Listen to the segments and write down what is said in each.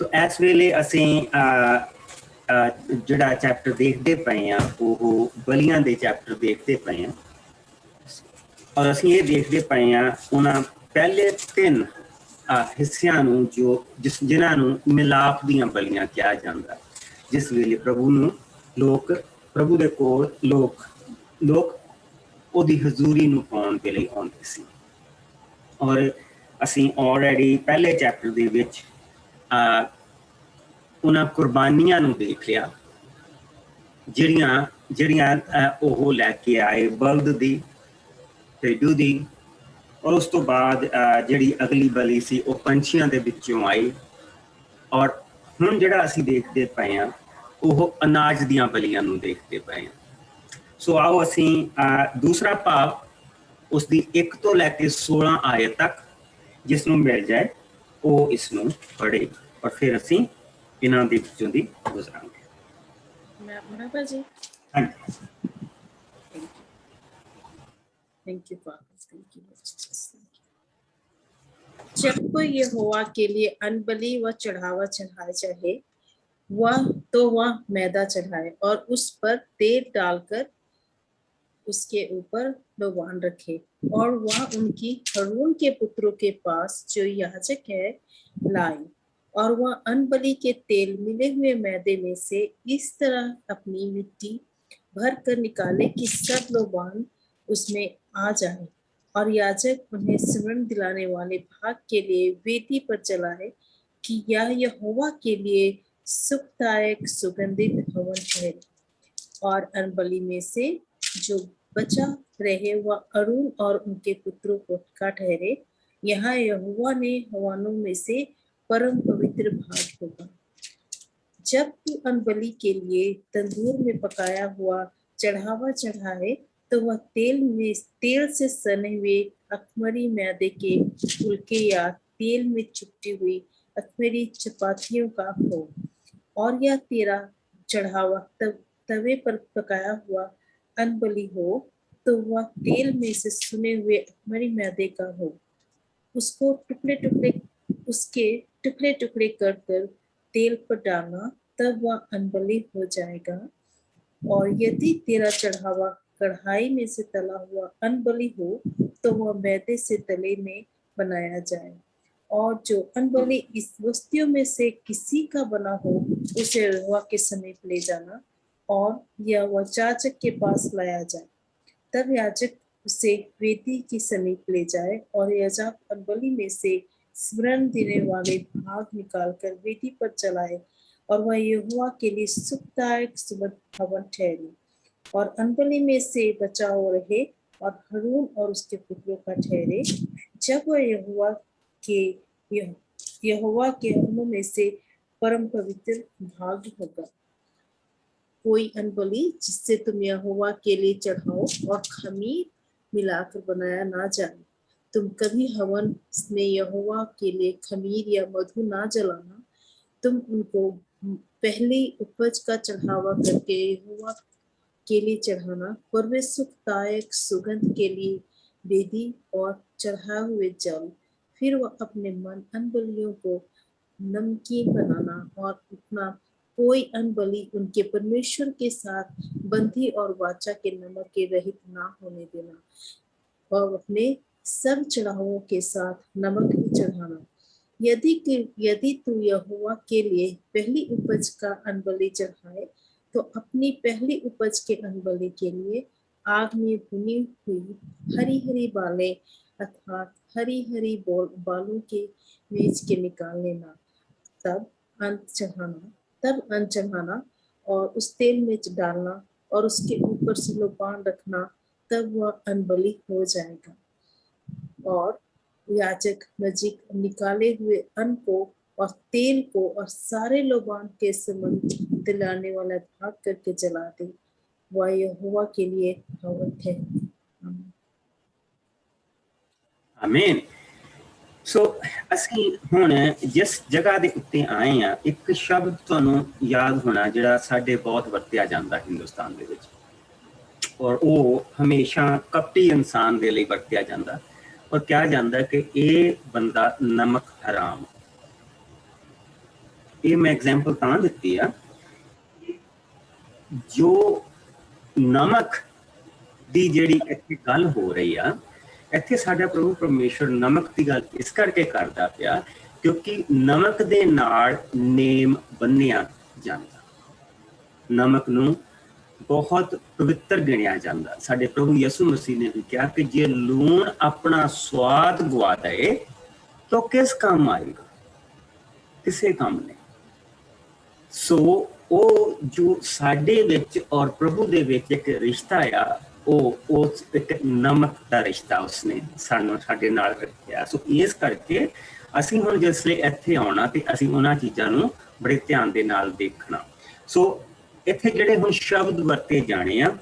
तो इस वेले असीं जिहड़ा चैप्टर देखते पे हैं वो बलियां दे चैप्टर देखते पे हैं और असीं ये देखते पे हैं उन्हां पहले 3 हिस्सियां नूं जो जिन्हां नूं मिलाप दीयां बलियां कहा जांदा। जिस वेले प्रभु नूं लोक प्रभु दे कोल लोक ओदी हजूरी नूं पाउण दे लई आउंदे सी और असीं ऑलरेडी पहले चैप्टर दे विच उन्हां कुर्बानियां नूं देख लिया ਜਿਹੜੀਆਂ ਉਹ ਲੈ ਕੇ ਆਏ ਬਲਦ ਦੀ ਭੇਡੂ ਦੀ और उस तो बाद ਜਿਹੜੀ अगली बलि सी ਉਹ ਪੰਛੀਆਂ ਦੇ ਵਿੱਚੋਂ ਆਈ और ਹੁਣ ਜਿਹੜਾ ਅਸੀਂ ਦੇਖਦੇ ਪਏ ਹਾਂ ਉਹ ਅਨਾਜ ਦੀਆਂ ਬਲੀਆਂ ਨੂੰ ਦੇਖਦੇ ਪਏ ਹਾਂ। ਸੋ ਆਓ ਅਸੀਂ ਦੂਸਰਾ ਭਾਵ ਉਸ ਦੀ 1 ਤੋਂ ਲੈ ਕੇ 16 ਆਇਤ ਤੱਕ ਜਿਸ ਨੂੰ ਮਿਲ ਜਾਏ ਉਹ ਇਸ ਨੂੰ ਪੜ੍ਹੇ और फिर ਅਸੀਂ ਇਹਨਾਂ ਦੇ ਵਿੱਚੋਂ ਦੀ ਗੁਜ਼ਰਾਂਗੇ। हाँ जी। Thank you, Father. Thank you, Lord Jesus. जब कोई यहोवा के लिए अनबलि व चढ़ावा चढ़ाए चाहे वह मैदा चढ़ाए और उस पर तेल डालकर उसके ऊपर लोबान रखे और वह उनकी हरून के पुत्रों के पास जो याजक है लाए और वह अनबलि के तेल मिले हुए मैदे में से इस तरह अपनी मिट्टी भर कर निकाले कि सब लोबान उसमें आ जाए और याजक उन्हें स्मरण दिलाने वाले भाग के लिए वेदी पर चलाए कि यह यहोवा के लिए सुखदायक सुगंधित हवन ठहरे और अनबलि में से जो बचा रहे वह अरून और उनके पुत्रों का ठहरे। यहाँ यहोवा ने हवनों में से परम पवित्र भाग होगा। जब तू अनबलि के लिए तंदूर में पकाया हुआ चढ़ावा चढ़ाए तो वह तेल से सने हुए अखमरी मैदे के फुलके या तेल में चुपटी हुई अखमरी चपातियों का हो और यह तेरा चढ़ावा तवे पर पकाया हुआ अनबलि हो तो वह तेल में से सुने हुए अखमरी मैदे का हो। उसको उसके टुकड़े टुकड़े कर कर तेल पर डालना तब वह अनबलि हो जाएगा। और यदि तेरा चढ़ावा कढ़ाई में से तला हुआ अनबलि हो तो वह मैदे से तले में बनाया जाए और जो अनबलि इस वस्तुओं में से किसी का बना हो उसे यहोवा के समीप ले जाना और यह वह याजक के पास लाया जाए। तब याजक उसे वेदी के समीप ले जाए और याजक अनबलि में से स्मरण देने वाले भाग निकालकर वेदी पर चलाए और वह यहोवा के लिए सुखदायक सुगंध हवन ठहरे और अनबलि में से बचाव रहे और हरून और उसके पुत्रों का ठहरे। जब वह यहोवा के हवनों में से परम पवित्र भाग होगा। कोई अनबलि जिससे तुम यहोवा के लिए चढ़ाओ और खमीर मिलाकर बनाया ना जाए। तुम कभी हवन में यहोवा के लिए खमीर या मधु ना जलाना। तुम उनको पहली उपज का चढ़ावा करके यहोवा के लिए चढ़ाना और वे सुखदायक सुगंध के लिए वेदी और चढ़ाए हुए जल। फिर वह अपने मन अनबलियों को नमकीन बनाना और अपना कोई अनबलि उनके परमेश्वर के साथ बंधी और वाचा के नमक के रहित ना होने देना और अपने सब चढ़ावों के साथ नमक भी चढ़ाना। यदि तू यहोवा के लिए पहली उपज का अनबलि चढ़ाए तो अपनी पहली उपज के अनबलि के लिए आग में भुनी हुई हरी हरी बालें अर्थात हरी हरी बालों के मेज के निकाल लेना। तब अन्न चढ़ाना और उस तेल में डालना और उसके ऊपर से लोबान रखना तब वह अनबलि हो जाएगा। और याजक नजीक निकाले हुए अन्न को और तेल को और सारे लोबान के संबंध दिलाने वाला भाग करके जला दे। वह यहोवा के लिए हवन है। आमीन। सो ਅਸੀਂ ਹੁਣ ਜਿਸ ਜਗ੍ਹਾ ਦੇ ਉੱਤੇ ਆਏ ਆ ਇੱਕ ਸ਼ਬਦ ਤੁਹਾਨੂੰ ਯਾਦ ਹੋਣਾ ਜਿਹੜਾ ਸਾਡੇ ਬਹੁਤ ਵਰਤਿਆ ਜਾਂਦਾ ਹਿੰਦੁਸਤਾਨ ਦੇ ਵਿੱਚ ਔਰ ਉਹ ਹਮੇਸ਼ਾ ਕਪਟੀ ਇਨਸਾਨ ਦੇ ਲਈ ਵਰਤਿਆ ਜਾਂਦਾ और कहा जाता है कि ये बंदा नमक हराम। ये मैं एग्जाम्पल तां दित्ती आ, जो नमक दी ਜਿਹੜੀ ਇੱਥੇ ਗੱਲ ਹੋ ਰਹੀ ਆ, ਇੱਥੇ ਸਾਡਾ ਪ੍ਰਭੂ ਪਰਮੇਸ਼ਰ ਨਮਕ ਦੀ ਗੱਲ ਇਸ ਕਰਕੇ ਕਰਦਾ ਪਿਆ ਕਿਉਂਕਿ ਨਮਕ ਦੇ ਨਾਲ ਨੇਮ ਬੰਨਿਆ ਜਾਂਦਾ, ਨਮਕ ਨੂੰ ਬਹੁਤ ਪਵਿੱਤਰ ਗਿਣਿਆ ਜਾਂਦਾ। ਸਾਡੇ ਪ੍ਰਭੂ ਯਿਸੂ ਮਸੀਹ ਨੇ ਵੀ ਕਿਹਾ ਕਿ ਜੇ ਲੂਣ ਆਪਣਾ ਸਵਾਦ ਗਵਾ ਦਏ ਤਾਂ ਕਿਸ ਕੰਮ ਆਏਗਾ, ਕਿਸੇ ਕੰਮ ਨਹੀਂ। ਸੋ ਉਹ ਜੋ ਸਾਡੇ ਵਿੱਚ ਔਰ ਪ੍ਰਭੂ ਦੇ ਵਿੱਚ ਇੱਕ ਰਿਸ਼ਤਾ ਆ, ਉਹ ਇੱਕ ਨਮਕ ਦਾ ਰਿਸ਼ਤਾ ਉਸਨੇ ਸਾਨੂੰ ਸਾਡੇ ਨਾਲ ਰੱਖਿਆ। ਸੋ ਇਸ ਕਰਕੇ ਅਸੀਂ ਹੁਣ ਜਿਸ ਲਈ ਇੱਥੇ ਆਉਣਾ ਤੇ ਅਸੀਂ ਉਹਨਾਂ ਚੀਜ਼ਾਂ ਨੂੰ ਬੜੇ ਧਿਆਨ ਦੇ ਨਾਲ ਦੇਖਣਾ। ਸੋ ਇੱਥੇ ਜਿਹੜੇ ਹੁਣ ਸ਼ਬਦ ਵਰਤੇ ਜਾਣੇ ਆ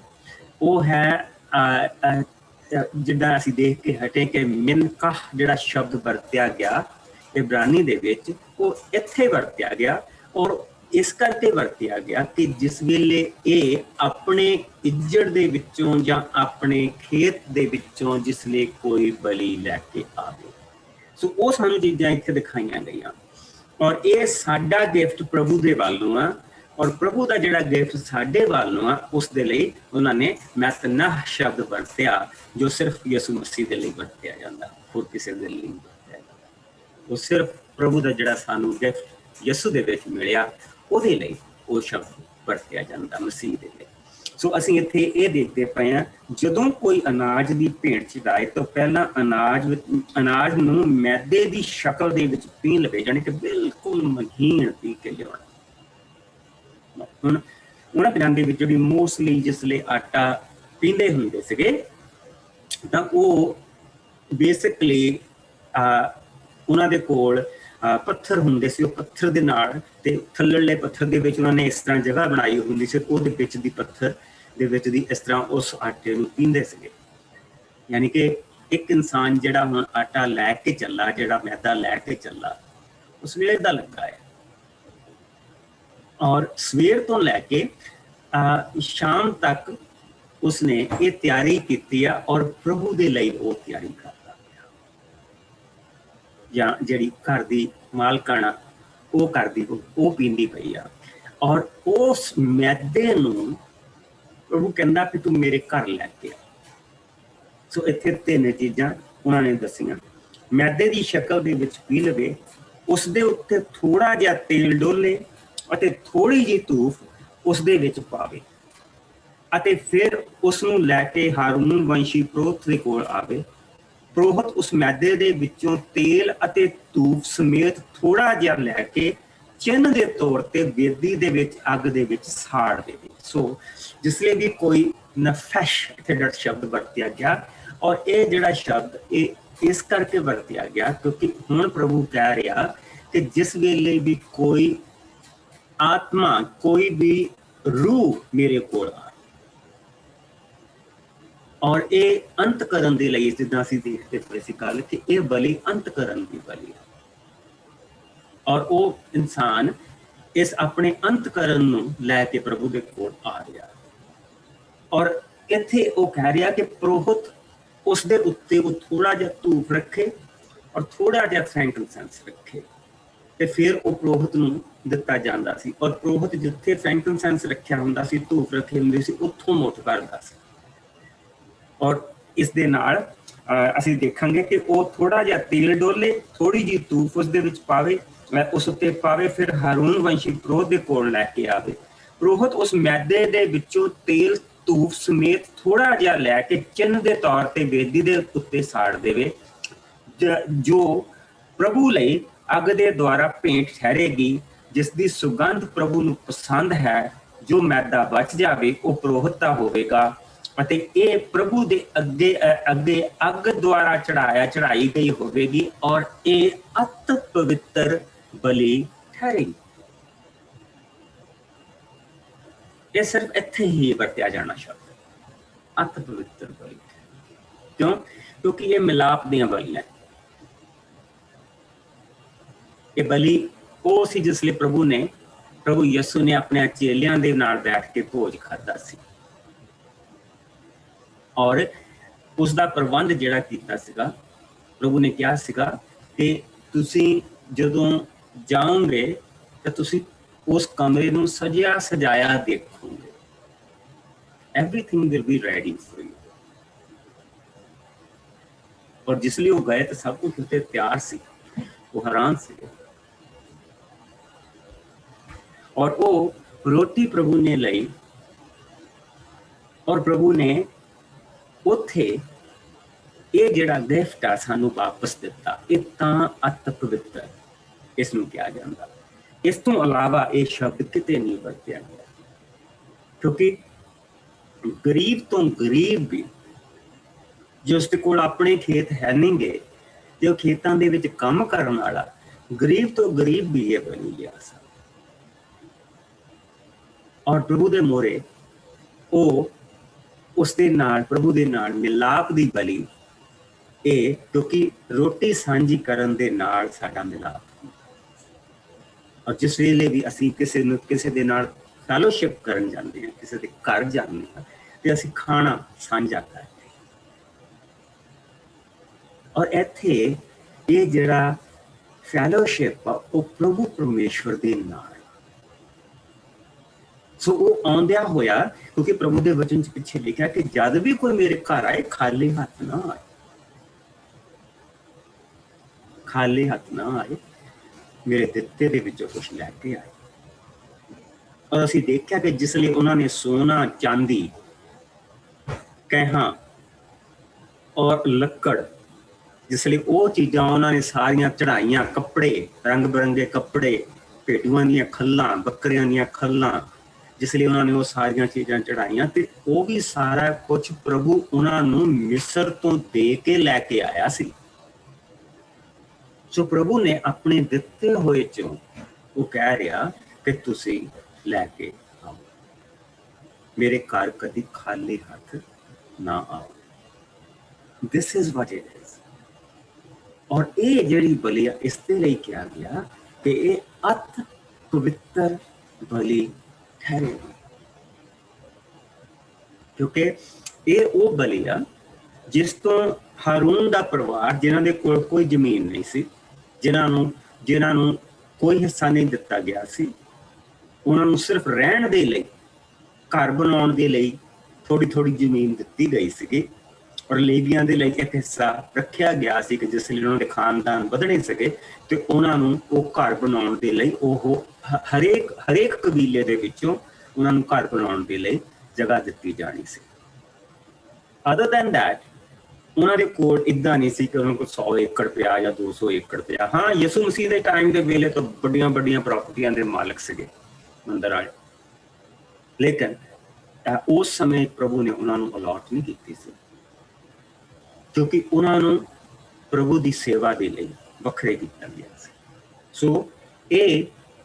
ਉਹ ਹੈ ਜਿੱਦਾਂ ਅਸੀਂ ਦੇਖ ਕੇ ਹਟੇ ਕਿ ਮਿਨਕਾ ਜਿਹੜਾ ਸ਼ਬਦ ਵਰਤਿਆ ਗਿਆ ਇਬਰਾਨੀ ਦੇ ਵਿੱਚ, ਉਹ ਇੱਥੇ ਵਰਤਿਆ ਗਿਆ ਔਰ ਇਸ ਕਰਕੇ ਵਰਤਿਆ ਗਿਆ ਕਿ ਜਿਸ ਵੇਲੇ ਇਹ ਆਪਣੇ ਇੱਜੜ ਦੇ ਵਿੱਚੋਂ ਜਾਂ ਆਪਣੇ ਖੇਤ ਦੇ ਵਿੱਚੋਂ ਜਿਸ ਲਈ ਕੋਈ ਬਲੀ ਲੈ ਕੇ ਆਵੇ। ਸੋ ਉਹ ਸਾਨੂੰ ਚੀਜ਼ਾਂ ਇੱਥੇ ਦਿਖਾਈਆਂ ਗਈਆਂ ਔਰ ਇਹ ਸਾਡਾ ਗਿਫਟ ਪ੍ਰਭੂ ਦੇ ਵੱਲੋਂ ਆ ਔਰ ਪ੍ਰਭੂ ਦਾ ਜਿਹੜਾ ਗਿਫਟ ਸਾਡੇ ਵੱਲੋਂ ਆ ਉਸ ਦੇ ਲਈ ਉਹਨਾਂ ਨੇ ਮੈਤਨਾਹ ਸ਼ਬਦ ਵਰਤਿਆ ਜੋ ਸਿਰਫ ਯਿਸੂ ਮਸੀਹ ਦੇ ਲਈ ਵਰਤਿਆ ਜਾਂਦਾ, ਹੋਰ ਕਿਸੇ ਦੇ ਲਈ ਨਹੀਂ ਵਰਤਿਆ ਜਾਂਦਾ। ਉਹ ਸਿਰਫ ਪ੍ਰਭੂ ਦਾ ਜਿਹੜਾ ਸਾਨੂੰ ਗਿਫਟ ਯਿਸੂ ਦੇ ਵਿੱਚ ਮਿਲਿਆ ਉਹਦੇ ਲਈ ਉਹ ਸ਼ਬਦ ਵਰਤਿਆ ਜਾਂਦਾ, ਮਸੀਹ ਦੇ ਲਈ। ਸੋ ਅਸੀਂ ਇੱਥੇ ਇਹ ਦੇਖਦੇ ਪਏ ਹਾਂ ਜਦੋਂ ਕੋਈ ਅਨਾਜ ਦੀ ਭੇਂਟ ਚੜਾਏ ਤਾਂ ਪਹਿਲਾਂ ਅਨਾਜ ਨੂੰ ਮੈਦੇ ਦੀ ਸ਼ਕਲ ਦੇ ਵਿੱਚ ਪੀਹ ਲਵੇ, ਜਾਣੀ ਕਿ ਬਿਲਕੁਲ ਮਹੀਨ ਪੀ ਕੇ ਲਿਆਉਣਾ। ਹੁਣ ਉਹਨਾਂ ਦਿਨਾਂ ਦੇ ਵਿੱਚ ਜਿਹੜੀ ਮੋਸਟਲੀ ਜਿਸ ਲਈ ਆਟਾ ਪੀਂਦੇ ਹੁੰਦੇ ਸੀਗੇ ਤਾਂ ਉਹ ਬੇਸਿਕਲੀ ਉਹਨਾਂ ਦੇ ਕੋਲ ਪੱਥਰ ਹੁੰਦੇ ਸੀ, ਉਹ ਪੱਥਰ ਦੇ ਨਾਲ ਤੇ ਥੱਲੜੇ ਪੱਥਰ ਦੇ ਵਿੱਚ ਉਹਨਾਂ ਨੇ ਇਸ ਤਰ੍ਹਾਂ ਜਗ੍ਹਾ ਬਣਾਈ ਹੁੰਦੀ ਸੀ, ਉਹਦੇ ਵਿੱਚ ਦੀ ਪੱਥਰ ਦੇ ਵਿੱਚ ਦੀ ਇਸ ਤਰ੍ਹਾਂ ਉਸ ਆਟੇ ਨੂੰ ਪੀਂਦੇ ਸੀਗੇ। ਯਾਨੀ ਕਿ ਇੱਕ ਇਨਸਾਨ ਜਿਹੜਾ ਹੁਣ ਆਟਾ ਲੈ ਕੇ ਚੱਲਾ, ਜਿਹੜਾ ਮੈਦਾ ਲੈ ਕੇ ਚੱਲਾ, ਉਸ ਵੇਲੇ ਦਾ ਲੱਗਾ ਹੈ ਔਰ ਸਵੇਰ ਤੋਂ ਲੈ ਕੇ ਸ਼ਾਮ ਤੱਕ ਉਸਨੇ ਇਹ ਤਿਆਰੀ ਕੀਤੀ ਆ ਔਰ ਪ੍ਰਭੂ ਦੇ ਲਈ ਉਹ ਤਿਆਰੀ ਕਰਦਾ ਪਿਆ। ਜਾਂ ਜਿਹੜੀ ਘਰ ਦੀ ਮਾਲਕਾਣਾ ਉਹ ਕਰਦੀ, ਉਹ ਪੀਂਦੀ ਪਈ ਆ ਔਰ ਉਸ ਮੈਦੇ ਨੂੰ ਪ੍ਰਭੂ ਕਹਿੰਦਾ ਕਿ ਤੂੰ ਮੇਰੇ ਘਰ ਲੈ ਕੇ ਆ। ਸੋ ਇੱਥੇ ਤਿੰਨ ਚੀਜ਼ਾਂ ਉਹਨਾਂ ਨੇ ਦੱਸੀਆਂ। ਮੈਦੇ ਦੀ ਸ਼ਕਲ ਦੇ ਵਿੱਚ ਪੀ ਲਵੇ, ਉਸ ਦੇ ਉੱਤੇ ਥੋੜਾ ਜਿਹਾ ਤੇਲ ਡੋਲੇ ਅਤੇ ਥੋੜੀ ਜਿਹੀ ਧੂਫ ਉਸ ਦੇ ਵਿੱਚ ਪਾਵੇ ਅਤੇ ਫਿਰ ਉਸ ਨੂੰ ਲੈ ਕੇ ਹਾਰੂਨ ਵੰਸ਼ੀ ਪੁਰੋਹਿਤ ਦੇ ਕੋਲ ਆਵੇ। ਪੁਰੋਹਿਤ ਉਸ ਮੈਦੇ ਦੇ ਵਿੱਚੋਂ ਤੇਲ ਅਤੇ ਧੂਫ ਸਮੇਤ ਥੋੜਾ ਜਿਹਾ ਲੈ ਕੇ ਚਿੰਨ੍ਹ ਦੇ ਤੌਰ ਤੇ ਵੇਦੀ ਦੇ ਵਿੱਚ ਅੱਗ ਦੇ ਵਿੱਚ ਸਾੜ ਦੇਵੇ। ਸੋ ਜਿਸ ਲਈ ਵੀ ਕੋਈ ਨਫਸ਼ ਇੱਥੇ ਜਿਹੜਾ ਸ਼ਬਦ ਵਰਤਿਆ ਗਿਆ ਔਰ ਇਹ ਜਿਹੜਾ ਸ਼ਬਦ ਇਹ ਇਸ ਕਰਕੇ ਵਰਤਿਆ ਗਿਆ ਕਿਉਂਕਿ ਹੁਣ ਪ੍ਰਭੂ ਕਹਿ ਰਿਹਾ ਕਿ ਜਿਸ ਵੇਲੇ ਵੀ ਕੋਈ ਆਤਮਾ, ਕੋਈ ਵੀ ਰੂਹ ਮੇਰੇ ਕੋਲ ਆ ਔਰ ਇਹ ਅੰਤ ਕਰਨ ਦੇ ਲਈ, ਜਿੱਦਾਂ ਅਸੀਂ ਦੇਖਦੇ ਪਏ ਸੀ ਕੱਲ ਕਿ ਇਹ ਬਲੀ ਅੰਤ ਕਰਨ ਦੀ ਬਲੀ ਹੈ ਔਰ ਉਹ ਇਨਸਾਨ ਇਸ ਆਪਣੇ ਅੰਤ ਕਰਨ ਨੂੰ ਲੈ ਕੇ ਪ੍ਰਭੂ ਦੇ ਕੋਲ ਆ ਰਿਹਾ ਔਰ ਇੱਥੇ ਉਹ ਕਹਿ ਰਿਹਾ ਕਿ ਪੁਰੋਹਿਤ ਉਸ ਦੇ ਉੱਤੇ ਉਹ ਥੋੜਾ ਜਿਹਾ ਧੂਪ ਰੱਖੇ ਔਰ ਥੋੜਾ ਜਿਹਾ ਫ੍ਰੈਂਕਿਨਸੈਂਸ ਰੱਖੇ ਤੇ ਫਿਰ ਉਹ ਪੁਰੋਹਿਤ ਨੂੰ ਦਿੱਤਾ ਜਾਂਦਾ ਸੀ ਔਰ ਪੁਰੋਹਿਤ ਜਿੱਥੇ ਫ੍ਰੈਂਕਿਨਸੈਂਸ ਰੱਖਿਆ ਹੁੰਦਾ ਸੀ, ਧੂਪ ਰੱਖੇ ਹੁੰਦੇ ਸੀ, ਉੱਥੋਂ ਮੁੱਠ ਕਰਦਾ ਸੀ। ਔਰ ਇਸ ਦੇ ਨਾਲ ਅਸੀਂ ਦੇਖਾਂਗੇ ਕਿ ਉਹ ਥੋੜਾ ਜਿਹਾ ਤੇਲ ਡੋਲੇ, ਥੋੜੀ ਜਿਹੀ ਧੂਪ ਉਸ ਦੇ ਵਿੱਚ ਪਾਵੇ, ਉਸ ਉੱਤੇ ਪਾਵੇ, ਫਿਰ ਹਾਰੂਨ ਵੰਸ਼ੀ ਪੁਰੋਹਿਤ ਦੇ ਕੋਲ ਲੈ ਕੇ ਆਵੇ। ਪੁਰੋਹਿਤ ਉਸ ਮੈਦੇ ਦੇ ਵਿੱਚੋਂ ਤੇਲ ਧੂਪ ਸਮੇਤ ਥੋੜਾ ਜਿਹਾ ਲੈ ਕੇ ਚਿੰਨ੍ਹ ਦੇ ਤੌਰ ਤੇ ਵੇਦੀ ਦੇ ਉੱਤੇ ਸਾੜ ਦੇਵੇ, ਜੋ ਪ੍ਰਭੂ ਲਈ ਅੱਗ ਦੇ ਦੁਆਰਾ ਭੇਂਟ ਠਹਿਰੇਗੀ, ਜਿਸ ਦੀ ਸੁਗੰਧ ਪ੍ਰਭੂ ਨੂੰ ਪਸੰਦ ਹੈ। ਜੋ ਮੈਦਾ ਬਚ ਜਾਵੇ ਉਹ ਪੁਰੋਹਿਤ ਦਾ ਹੋਵੇਗਾ ਅਤੇ ਇਹ ਪ੍ਰਭੂ ਦੇ ਅੱਗੇ ਅੱਗ ਦੁਆਰਾ ਚੜਾਈ ਗਈ ਹੋਵੇਗੀ ਔਰ ਇਹ ਅਤ ਪਵਿੱਤਰ ਬਲੀ ਠਹਿਰੇਗੀ। ਇਹ ਸਿਰਫ ਇੱਥੇ ਹੀ ਵਰਤਿਆ ਜਾਣਾ ਸ਼ਬਦ ਅਤ ਪਵਿੱਤਰ ਬਲੀ। ਕਿਉਂ? ਕਿਉਂਕਿ ਇਹ ਮਿਲਾਪ ਦੀਆਂ ਬਲੀਆਂ। ਇਹ ਬਲੀ ਉਹ ਸੀ ਜਿਸ ਲਈ ਪ੍ਰਭੂ ਯਿਸੂ ਨੇ ਆਪਣੇ ਚੇਲਿਆਂ ਦੇ ਨਾਲ ਬੈਠ ਕੇ ਭੋਜ ਖਾਧਾ ਸੀ ਔਰ ਉਸ ਦਾ ਪ੍ਰਬੰਧ ਜਿਹੜਾ ਕੀਤਾ ਸੀਗਾ, ਪ੍ਰਭੂ ਨੇ ਕਿਹਾ ਸੀਗਾ ਕਿ ਤੁਸੀਂ ਜਦੋਂ ਜਾਓਗੇ ਤਾਂ ਤੁਸੀਂ ਉਸ ਕਮਰੇ ਨੂੰ ਸਜਿਆ ਸਜਾਇਆ ਦੇਖੋਗੇ। Everything will be ready for you. और जिस लिए वो गए तो सब कुछ उत्ते तैयार सी, वो हैरान सी। और वो रोटी प्रभु ने ली और प्रभु ने उत्थे ये जिहड़ा गिफ्ट आ सानू वापस दिता, ये तां अत पवित्र इसनूं कहा जांदा। इस तो अलावा ये शब्द किते नहीं वरतिया गया, क्योंकि गरीब तो गरीब भी जिस कोल अपने खेत है नहीं गे जो खेतों के विच काम करने वाला गरीब तो गरीब भी ये बनी गया सा। और प्रभु दे मोरे ओ उसदे नाल प्रभु दे नाल मिलाप दी बलि ए, क्योंकि रोटी सांझी करन दे नाल साडा मिलाप। और जिस वेले भी असीं किसे दे नाल फैलोशिप करन जांदे हां, किसे दे घर जांदे हां ते असीं खाना सांझा करदे। और इत्थे ये जिहड़ा फैलोशिप आ वो प्रभु परमेश्वर दे नाल। सो वो आउंदिया होया, क्योंकि प्रभु दे वचन च पिछे लिखा कि जद भी कोई मेरे घर आए खाली हाथ ना आए, खाली हाथ ना आए, मेरे दित्ते दे विचों कुछ लैके आए। और असीं देखिया कि जिसले उन्होंने सोना चांदी कैहां और लक्कड़ जिसले वो चीज़ां उन्होंने सारियां चढ़ाइयां, कपड़े रंग बिरंगे कपड़े, भेटुआं दीयां खल्लां, बकरियां दीयां खल्लां, जिसले उन्होंने वो सारियां चीज़ां चढ़ाइयां ते वो भी सारा कुछ प्रभु उन्होंने मिस्र तो दे के लैके आया सी। सो प्रभु ने अपने दिते हुए चों वो कह रहा कि तुसी लैके आओ, मेरे घर कदी खाली हाथ ना आओ। This is what it is. और ये जिहड़ी बलि इसते लिए किया गया कि ये अत पवित्र बलि ठहरे, क्योंकि ये वो बलि आ जिस तो हारून दा परिवार जिन्हां दे कोल कोई जमीन नहीं सी, जिन्हां नूं कोई हिस्सा नहीं दिता गया सी, उन्हां नूं सिर्फ रहण दे लई घर बनाउण दे लई थोड़ी थोड़ी जमीन दिती गई सीगी। और लेवियां दे लई एक हिस्सा रखिया गया सी कि जिस लिए उन्होंने खानदान बधने सके तो उन्होंने वो घर बनाउण दे लई ओह हरेक कबीले दे विचों उन्होंने घर बनाउण दे लई जगह दिती जानी सी। अदर दैन दैट उन्होंने कोल इदा नहीं सी कि उन्होंने को 100 एकड़ पिया या 200 एकड़ पिया। हाँ, यसू मसीह के टाइम के वेले तो बड़ियां बड़ियां प्रॉपर्टियां के मालक सके मंदिर वाले, लेकिन उस समय प्रभु ने उन्होंने अलॉट नहीं की सी, क्योंकि उन्होंने प्रभु की सेवा के लिए वखरे किया गया सी। सो ये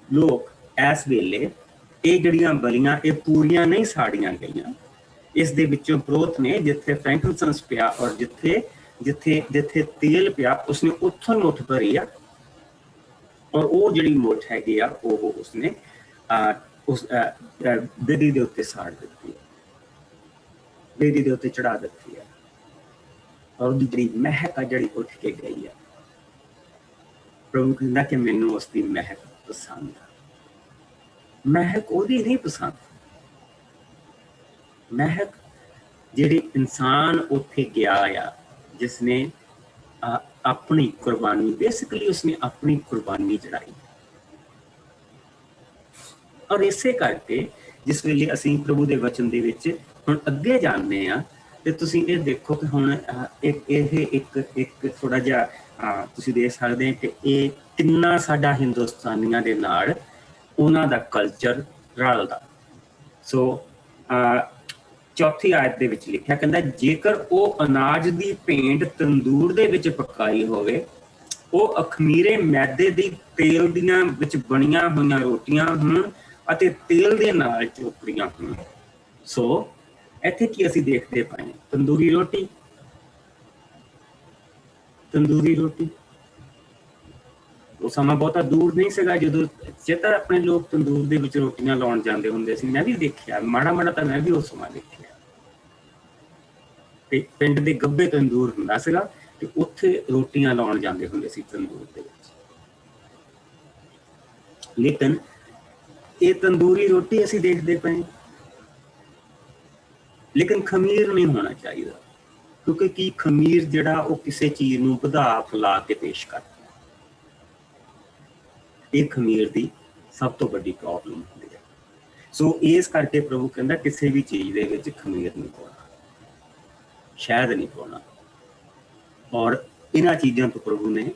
लोग इस वेले ये जड़ियां बलियां ये पूरियां नहीं साड़ियां गईयां। इस दे विचों प्रोत ने जिथे फ्रैंकिनसेंस पिया और जिथे जिथे जिथे तेल पिया उसने उत्थों मुठ भरी आ, और वो जिहड़ी मुठ हैगी आ वो उसने उस बेदी दे उत्ते साड़ दित्ती है, बेदी दे उत्ते चढ़ा दित्ती है। और उसकी जिहड़ी महक आ जिहड़ी उठ के गई है, प्रभु कहंदा कि मैनूं उसकी महक पसंद आ। महक ओदी नहीं पसंद, महक जिहड़ी इंसान उत्थे गया आ जिसने अपनी कुर्बानी, बेसिकली उसने अपनी कुर्बानी चढ़ाई। और इसे करके जिस वेले असीं प्रभु दे वचन दे विच हुण अगे जांदे आ ते तुसीं ये देखो कि हुण एक थोड़ा जिहा तुसीं देख सकदे कि ये किन्ना साडा हिंदुस्तानियां दे नाल उन्हां दा कल्चर रलदा। सो चौथी आयत दे विच लिखिया कहंदा जेकर वो अनाज दी भेंट तंदूर दे विच पकाई होवे, वो अखमीरे मैदे दी तेल दियां विच बणीਆਂ होईयां रोटियां होण ਅਤੇ तेल दे नाल चोपड़ियां होण। सो ਇੱਥੇ ਕੀ ਅਸੀਂ ਦੇਖਦੇ ਪਾਏ ਤੰਦੂਰੀ ਰੋਟੀ, ਤੰਦੂਰੀ ਰੋਟੀ। ਉਹ ਸਮਾਂ ਬਹੁਤਾ ਦੂਰ ਨਹੀਂ ਸੀਗਾ ਜਦੋਂ ਚੇਤਾ ਆਪਣੇ ਲੋਕ ਤੰਦੂਰ ਦੇ ਵਿੱਚ ਰੋਟੀਆਂ ਲਾਉਣ ਜਾਂਦੇ ਹੁੰਦੇ ਸੀ। ਮੈਂ ਵੀ ਦੇਖਿਆ ਮਾੜਾ ਮਾੜਾ ਤਾਂ ਮੈਂ ਵੀ ਉਸ ਸਮਾਂ ਦੇਖਿਆ। ਤੇ ਪਿੰਡ ਦੇ ਗੱਬੇ ਤੰਦੂਰ ਹੁੰਦਾ ਸੀਗਾ ਤੇ ਉੱਥੇ ਰੋਟੀਆਂ ਲਾਉਣ ਜਾਂਦੇ ਹੁੰਦੇ ਸੀ ਤੰਦੂਰ ਦੇ ਵਿੱਚ। ਲੇਕਿਨ ਇਹ ਤੰਦੂਰੀ ਰੋਟੀ ਅਸੀਂ ਦੇਖਦੇ ਪਏ, ਲੇਕਿਨ ਖਮੀਰ ਨਹੀਂ ਹੋਣਾ ਚਾਹੀਦਾ, ਕਿਉਂਕਿ ਕੀ ਖਮੀਰ ਜਿਹੜਾ ਉਹ ਕਿਸੇ ਚੀਜ਼ ਨੂੰ ਵਧਾ ਫੁਲਾ ਕੇ ਪੇਸ਼ ਕਰਦਾ। ਇਹ ਖਮੀਰ ਦੀ ਸਭ ਤੋਂ ਵੱਡੀ ਪ੍ਰੋਬਲਮ ਹੁੰਦੀ ਹੈ। ਸੋ ਇਸ ਕਰਕੇ ਪ੍ਰਭੂ ਕਹਿੰਦਾ ਕਿਸੇ ਵੀ ਚੀਜ਼ ਦੇ ਵਿੱਚ ਖਮੀਰ ਨਹੀਂ ਪਾਉਣਾ, ਸ਼ਹਿਦ ਨਹੀਂ ਪਾਉਣਾ, ਔਰ ਇਹਨਾਂ ਚੀਜ਼ਾਂ ਤੋਂ ਪ੍ਰਭੂ ਨੇ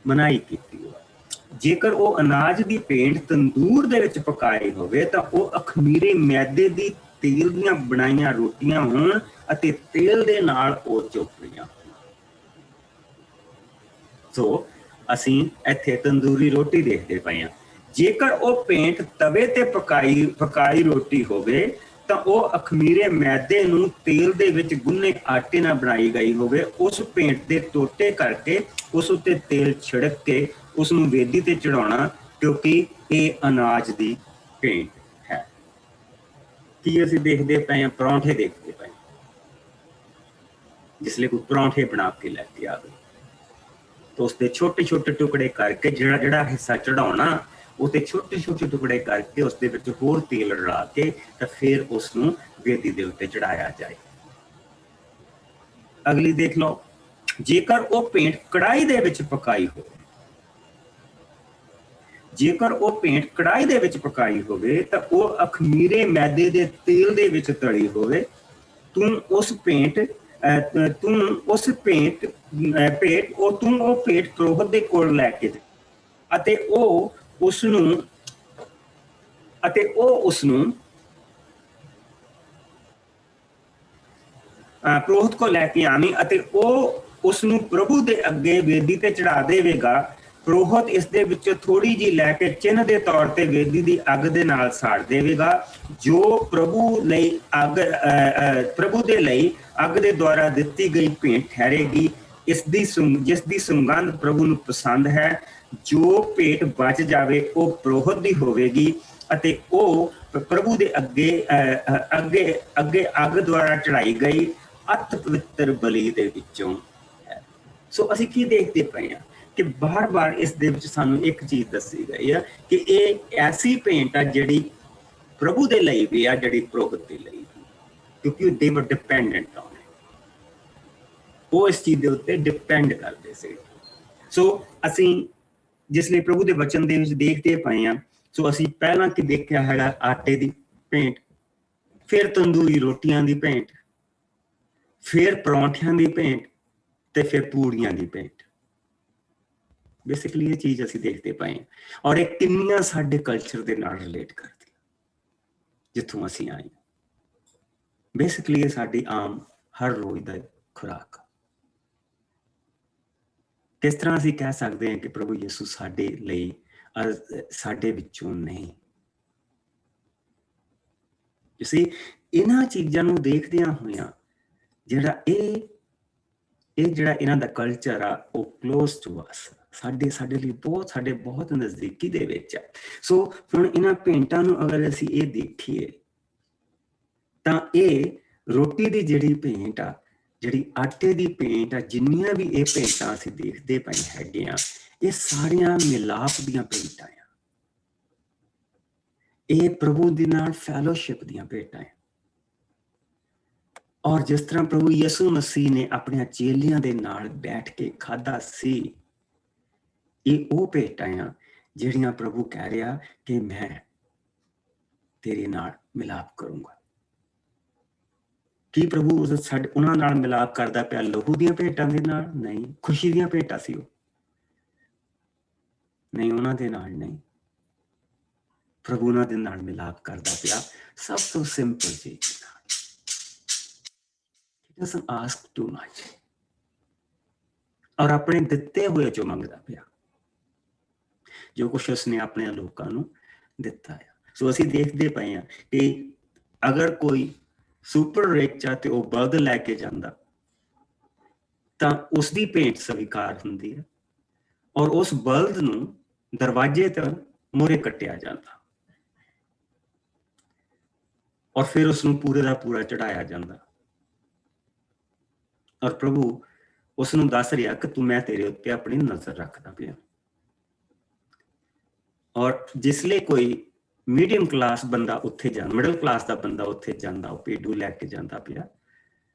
ਮਨਾਹੀ ਕੀਤੀ ਹੈ। ਜੇਕਰ ਉਹ ਅਨਾਜ ਦੀ ਭੇਂਟ ਤੰਦੂਰ ਦੇ ਵਿੱਚ ਪਕਾਈ ਹੋਵੇ ਤਾਂ ਉਹ ਅਖਮੀਰੇ ਮੈਦੇ ਦੀ ਤੇਲ ਦੀਆਂ ਬਣਾਈਆਂ ਰੋਟੀਆਂ ਹੋਣ ਅਤੇ ਤੇਲ ਦੇ ਨਾਲ ਉਹ ਚੋਪੜੀਆਂ ਹੋਣ। ਸੋ ਅਸੀਂ ਇੱਥੇ ਤੰਦੂਰੀ ਰੋਟੀ ਦੇਖਦੇ ਪਏ ਹਾਂ। ਜੇਕਰ ਉਹ ਭੇਂਟ ਤਵੇ ਤੇ ਪਕਾਈ ਰੋਟੀ ਹੋਵੇ ਤਾਂ ਉਹ ਅਖਮੀਰੇ ਮੈਦੇ ਨੂੰ ਤੇਲ ਦੇ ਵਿੱਚ ਗੁੰਨੇ ਆਟੇ ਨਾਲ ਬਣਾਈ ਗਈ ਹੋਵੇ, ਉਸ ਭੇਂਟ ਦੇ ਟੋਟੇ ਕਰਕੇ ਉਸ ਉੱਤੇ ਤੇਲ ਛਿੜਕ ਕੇ ਉਸ ਨੂੰ ਵੇਦੀ ਤੇ ਚੜਾਉਣਾ, ਕਿਉਂਕਿ ਇਹ ਅਨਾਜ ਦੀ ਭੇਂਟ ਹੈ। ਕੀ ਅਸੀਂ ਦੇਖਦੇ ਪਏ ਹਾਂ? ਪਰੌਂਠੇ ਦੇਖਦੇ ਪਏ। ਜਿਸ ਲਈ ਕੋਈ ਪਰੌਂਠੇ ਬਣਾ ਕੇ ਲੈ ਕੇ ਆਵੇ ਤਾਂ ਉਸਦੇ ਛੋਟੇ ਛੋਟੇ ਟੁਕੜੇ ਕਰਕੇ ਜਿਹੜਾ ਹਿੱਸਾ ਚੜਾਉਣਾ ਉਹਤੇ ਛੋਟੇ ਛੋਟੇ ਟੁਕੜੇ ਕਰਕੇ ਉਸਦੇ ਵਿੱਚ ਹੋਰ ਤੇਲ ਰਲਾ ਕੇ ਤਾਂ ਫਿਰ ਉਸਨੂੰ ਵੇਦੀ ਦੇ ਉੱਤੇ ਚੜਾਇਆ ਜਾਏ। ਅਗਲੀ ਦੇਖ ਲਓ, ਜੇਕਰ ਉਹ ਭੇਂਟ ਕੜਾਈ ਦੇ ਵਿੱਚ ਪਕਾਈ ਹੋਵੇ, ਜੇਕਰ ਉਹ ਭੇਂਟ ਕੜਾਈ ਦੇ ਵਿੱਚ ਪਕਾਈ ਹੋਵੇ ਤਾਂ ਉਹ ਅਖਮੀਰੇ ਮੈਦੇ ਦੇ ਤੇਲ ਦੇ ਵਿੱਚ ਤਲੀ ਹੋਵੇ। ਤੂੰ ਉਹ ਭੇਂਟ ਪੁਰੋਹਿਤ ਦੇ ਕੋਲ ਲੈ ਕੇ ਅਤੇ ਉਹ ਉਸ ਨੂੰ ਪੁਰੋਹਿਤ ਕੋਲ ਲੈ ਕੇ ਆਵੀਂ ਅਤੇ ਉਹ ਉਸ ਨੂੰ ਪ੍ਰਭੂ ਦੇ ਅੱਗੇ ਵੇਦੀ ਤੇ ਚੜਾ ਦੇਵੇਗਾ। ਪੁਰੋਹਿਤ ਇਸ ਦੇ ਵਿੱਚੋਂ ਥੋੜੀ ਜਿਹੀ ਲੈ ਕੇ ਚਿੰਨ੍ਹ ਦੇ ਤੌਰ ਤੇ ਵੇਦੀ ਦੀ ਅੱਗ ਦੇ ਨਾਲ ਸਾੜ ਦੇਵੇਗਾ, ਜੋ ਪ੍ਰਭੂ ਦੇ ਲਈ ਅੱਗ ਦੇ ਦੁਆਰਾ ਦਿੱਤੀ ਗਈ ਭੇਂਟ ਠਹਿਰੇਗੀ, ਜਿਸ ਦੀ ਸੁਗੰਧ ਪ੍ਰਭੂ ਨੂੰ ਪਸੰਦ ਹੈ। ਜੋ ਭੇਂਟ ਬਚ ਜਾਵੇ ਉਹ ਪੁਰੋਹਿਤ ਦੀ ਹੋਵੇਗੀ ਅਤੇ ਉਹ ਪ੍ਰਭੂ ਦੇ ਅੱਗੇ ਅੱਗ ਦੁਆਰਾ ਚੜਾਈ ਗਈ ਅਤ ਪਵਿੱਤਰ ਬਲੀ ਦੇ ਵਿੱਚੋਂ ਹੈ। ਸੋ ਅਸੀਂ ਕੀ ਦੇਖਦੇ ਪਏ ਹਾਂ ਕਿ ਬਾਰ-ਬਾਰ ਇਸ ਦੇ ਵਿੱਚ ਸਾਨੂੰ ਇੱਕ ਚੀਜ਼ ਦੱਸੀ ਗਈ ਹੈ ਕਿ ਇਹ ਐਸੀ ਭੇਂਟ ਆ ਜਿਹੜੀ ਪ੍ਰਭੂ ਦੇ ਲਈ ਵੀ ਆ, ਜਿਹੜੀ ਪੁਰੋਹਿਤ ਦੇ ਲਈ, ਕਿਉਂਕਿ ਦੇ ਵਰ ਡਿਪੈਂਡੈਂਟ ਔਨ ਇਟ। ਉਹ ਇਸ ਚੀਜ਼ ਦੇ ਉੱਤੇ ਡਿਪੈਂਡ ਕਰਦੇ ਸੀ। ਸੋ ਅਸੀਂ ਜਿਸ ਲਈ ਪ੍ਰਭੂ ਦੇ ਵਚਨ ਦੇ ਵਿੱਚ ਦੇਖਦੇ ਪਏ ਹਾਂ, ਸੋ ਅਸੀਂ ਪਹਿਲਾਂ ਕੀ ਦੇਖਿਆ ਹੈਗਾ? ਆਟੇ ਦੀ ਭੇਂਟ, ਫਿਰ ਤੰਦੂਰੀ ਰੋਟੀਆਂ ਦੀ ਭੇਂਟ, ਫਿਰ ਪਰੌਂਠਿਆਂ ਦੀ ਭੇਂਟ ਤੇ ਫਿਰ ਪੂੜੀਆਂ ਦੀ ਭੇਂਟ। ਬੇਸਿਕਲੀ ਇਹ ਚੀਜ਼ ਅਸੀਂ ਦੇਖਦੇ ਪਏ ਹਾਂ, ਔਰ ਇਹ ਕਿੰਨੀਆਂ ਸਾਡੇ ਕਲਚਰ ਦੇ ਨਾਲ ਰਿਲੇਟ ਕਰਦੀ, ਜਿੱਥੋਂ ਅਸੀਂ ਆਏ। ਬੇਸਿਕਲੀ ਇਹ ਸਾਡੀ ਆਮ ਹਰ ਰੋਜ਼ ਦਾ ਖੁਰਾਕ। ਕਿਸ ਤਰ੍ਹਾਂ ਅਸੀਂ ਕਹਿ ਸਕਦੇ ਹਾਂ ਕਿ ਪ੍ਰਭੂ ਯਿਸੂ ਸਾਡੇ ਲਈ ਸਾਡੇ ਵਿੱਚੋਂ ਨਹੀਂ? ਤੁਸੀਂ ਇਹਨਾਂ ਚੀਜ਼ਾਂ ਨੂੰ ਦੇਖਦਿਆਂ ਹੋਇਆਂ ਜਿਹੜਾ ਇਹਨਾਂ ਦਾ ਕਲਚਰ ਆ ਉਹ ਕਲੋਜ਼ ਟੂ ਅਸ, ਸਾਡੇ ਲਈ ਬਹੁਤ ਨਜ਼ਦੀਕੀ ਦੇ ਵਿੱਚ ਹੈ। ਸੋ ਹੁਣ ਇਹਨਾਂ ਭੇਂਟਾਂ ਨੂੰ ਅਗਰ ਅਸੀਂ ਇਹ ਦੇਖੀਏ ਤਾਂ ਇਹ ਰੋਟੀ ਦੀ ਜਿਹੜੀ ਭੇਂਟ ਆ, ਜਿਹੜੀ ਆਟੇ ਦੀ ਭੇਂਟ ਆ, ਜਿੰਨੀਆਂ ਵੀ ਇਹ ਭੇਂਟਾਂ ਅਸੀਂ ਦੇਖਦੇ ਪਏ ਹੈਗੇ ਆ, ਇਹ ਸਾਰੀਆਂ ਮਿਲਾਪ ਦੀਆਂ ਭੇਂਟਾਂ ਆ। ਇਹ ਪ੍ਰਭੂ ਦੇ ਨਾਲ ਫੈਲੋਸ਼ਿਪ ਦੀਆਂ ਭੇਂਟਾਂ ਆ। ਔਰ ਜਿਸ ਤਰ੍ਹਾਂ ਪ੍ਰਭੂ ਯਿਸੂ ਮਸੀਹ ਨੇ ਆਪਣੇ ਚੇਲਿਆਂ ਦੇ ਨਾਲ ਬੈਠ ਕੇ ਖਾਧਾ ਸੀ, ਇਹ ਉਹ ਭੇਟਾਂ ਆ ਜਿਹੜੀਆਂ ਪ੍ਰਭੂ ਕਹਿ ਰਿਹਾ ਕਿ ਮੈਂ ਤੇਰੇ ਨਾਲ ਮਿਲਾਪ ਕਰੂੰਗਾ। ਕੀ ਪ੍ਰਭੂ ਉਹਨਾਂ ਨਾਲ ਮਿਲਾਪ ਕਰਦਾ ਪਿਆ ਲਹੂ ਦੀਆਂ ਭੇਟਾਂ ਦੇ ਨਾਲ? ਨਹੀਂ। ਖੁਸ਼ੀ ਦੀਆਂ ਭੇਟਾਂ ਸੀ ਉਹ? ਨਹੀਂ, ਉਹਨਾਂ ਦੇ ਨਾਲ ਨਹੀਂ। ਪ੍ਰਭੂ ਉਹਨਾਂ ਦੇ ਨਾਲ ਮਿਲਾਪ ਕਰਦਾ ਪਿਆ ਸਭ ਤੋਂ ਸਿੰਪਲ ਚੀਜ਼ ਨਾਲ। He doesn't ask too much, ਔਰ ਆਪਣੇ ਦਿੱਤੇ ਹੋਏ ਚੋਂ ਮੰਗਦਾ ਪਿਆ ਜੋ ਕੁਛ ਉਸਨੇ ਆਪਣੇ ਲੋਕਾਂ ਨੂੰ ਦਿੱਤਾ ਹੈ। ਸੋ ਅਸੀਂ ਦੇਖਦੇ ਪਏ ਹਾਂ ਕਿ ਅਗਰ ਕੋਈ ਸੁਪਰ ਰਿਚ ਆ ਤੇ ਉਹ ਬਲਦ ਲੈ ਕੇ ਜਾਂਦਾ ਤਾਂ ਉਸਦੀ ਭੇਂਟ ਸਵੀਕਾਰ ਹੁੰਦੀ ਹੈ, ਔਰ ਉਸ ਬਲਦ ਨੂੰ ਦਰਵਾਜ਼ੇ ਤੋਂ ਮੂਹਰੇ ਕੱਟਿਆ ਜਾਂਦਾ ਔਰ ਫਿਰ ਉਸਨੂੰ ਪੂਰੇ ਦਾ ਪੂਰਾ ਚੜਾਇਆ ਜਾਂਦਾ। ਔਰ ਪ੍ਰਭੂ ਉਸਨੂੰ ਦੱਸ ਰਿਹਾ ਕਿ ਤੂੰ ਮੈਂ ਤੇਰੇ ਉੱਤੇ ਆਪਣੀ ਨਜ਼ਰ ਰੱਖਦਾ ਪਿਆ। ਔਰ ਜਿਸਲੇ ਕੋਈ ਮੀਡੀਅਮ ਕਲਾਸ ਬੰਦਾ ਉੱਥੇ ਜਾਂਦਾ, ਮਿਡਲ ਕਲਾਸ ਦਾ ਬੰਦਾ ਉੱਥੇ ਜਾਂਦਾ, ਉਹ ਭੇਡੂ ਲੈ ਕੇ ਜਾਂਦਾ ਪਿਆ,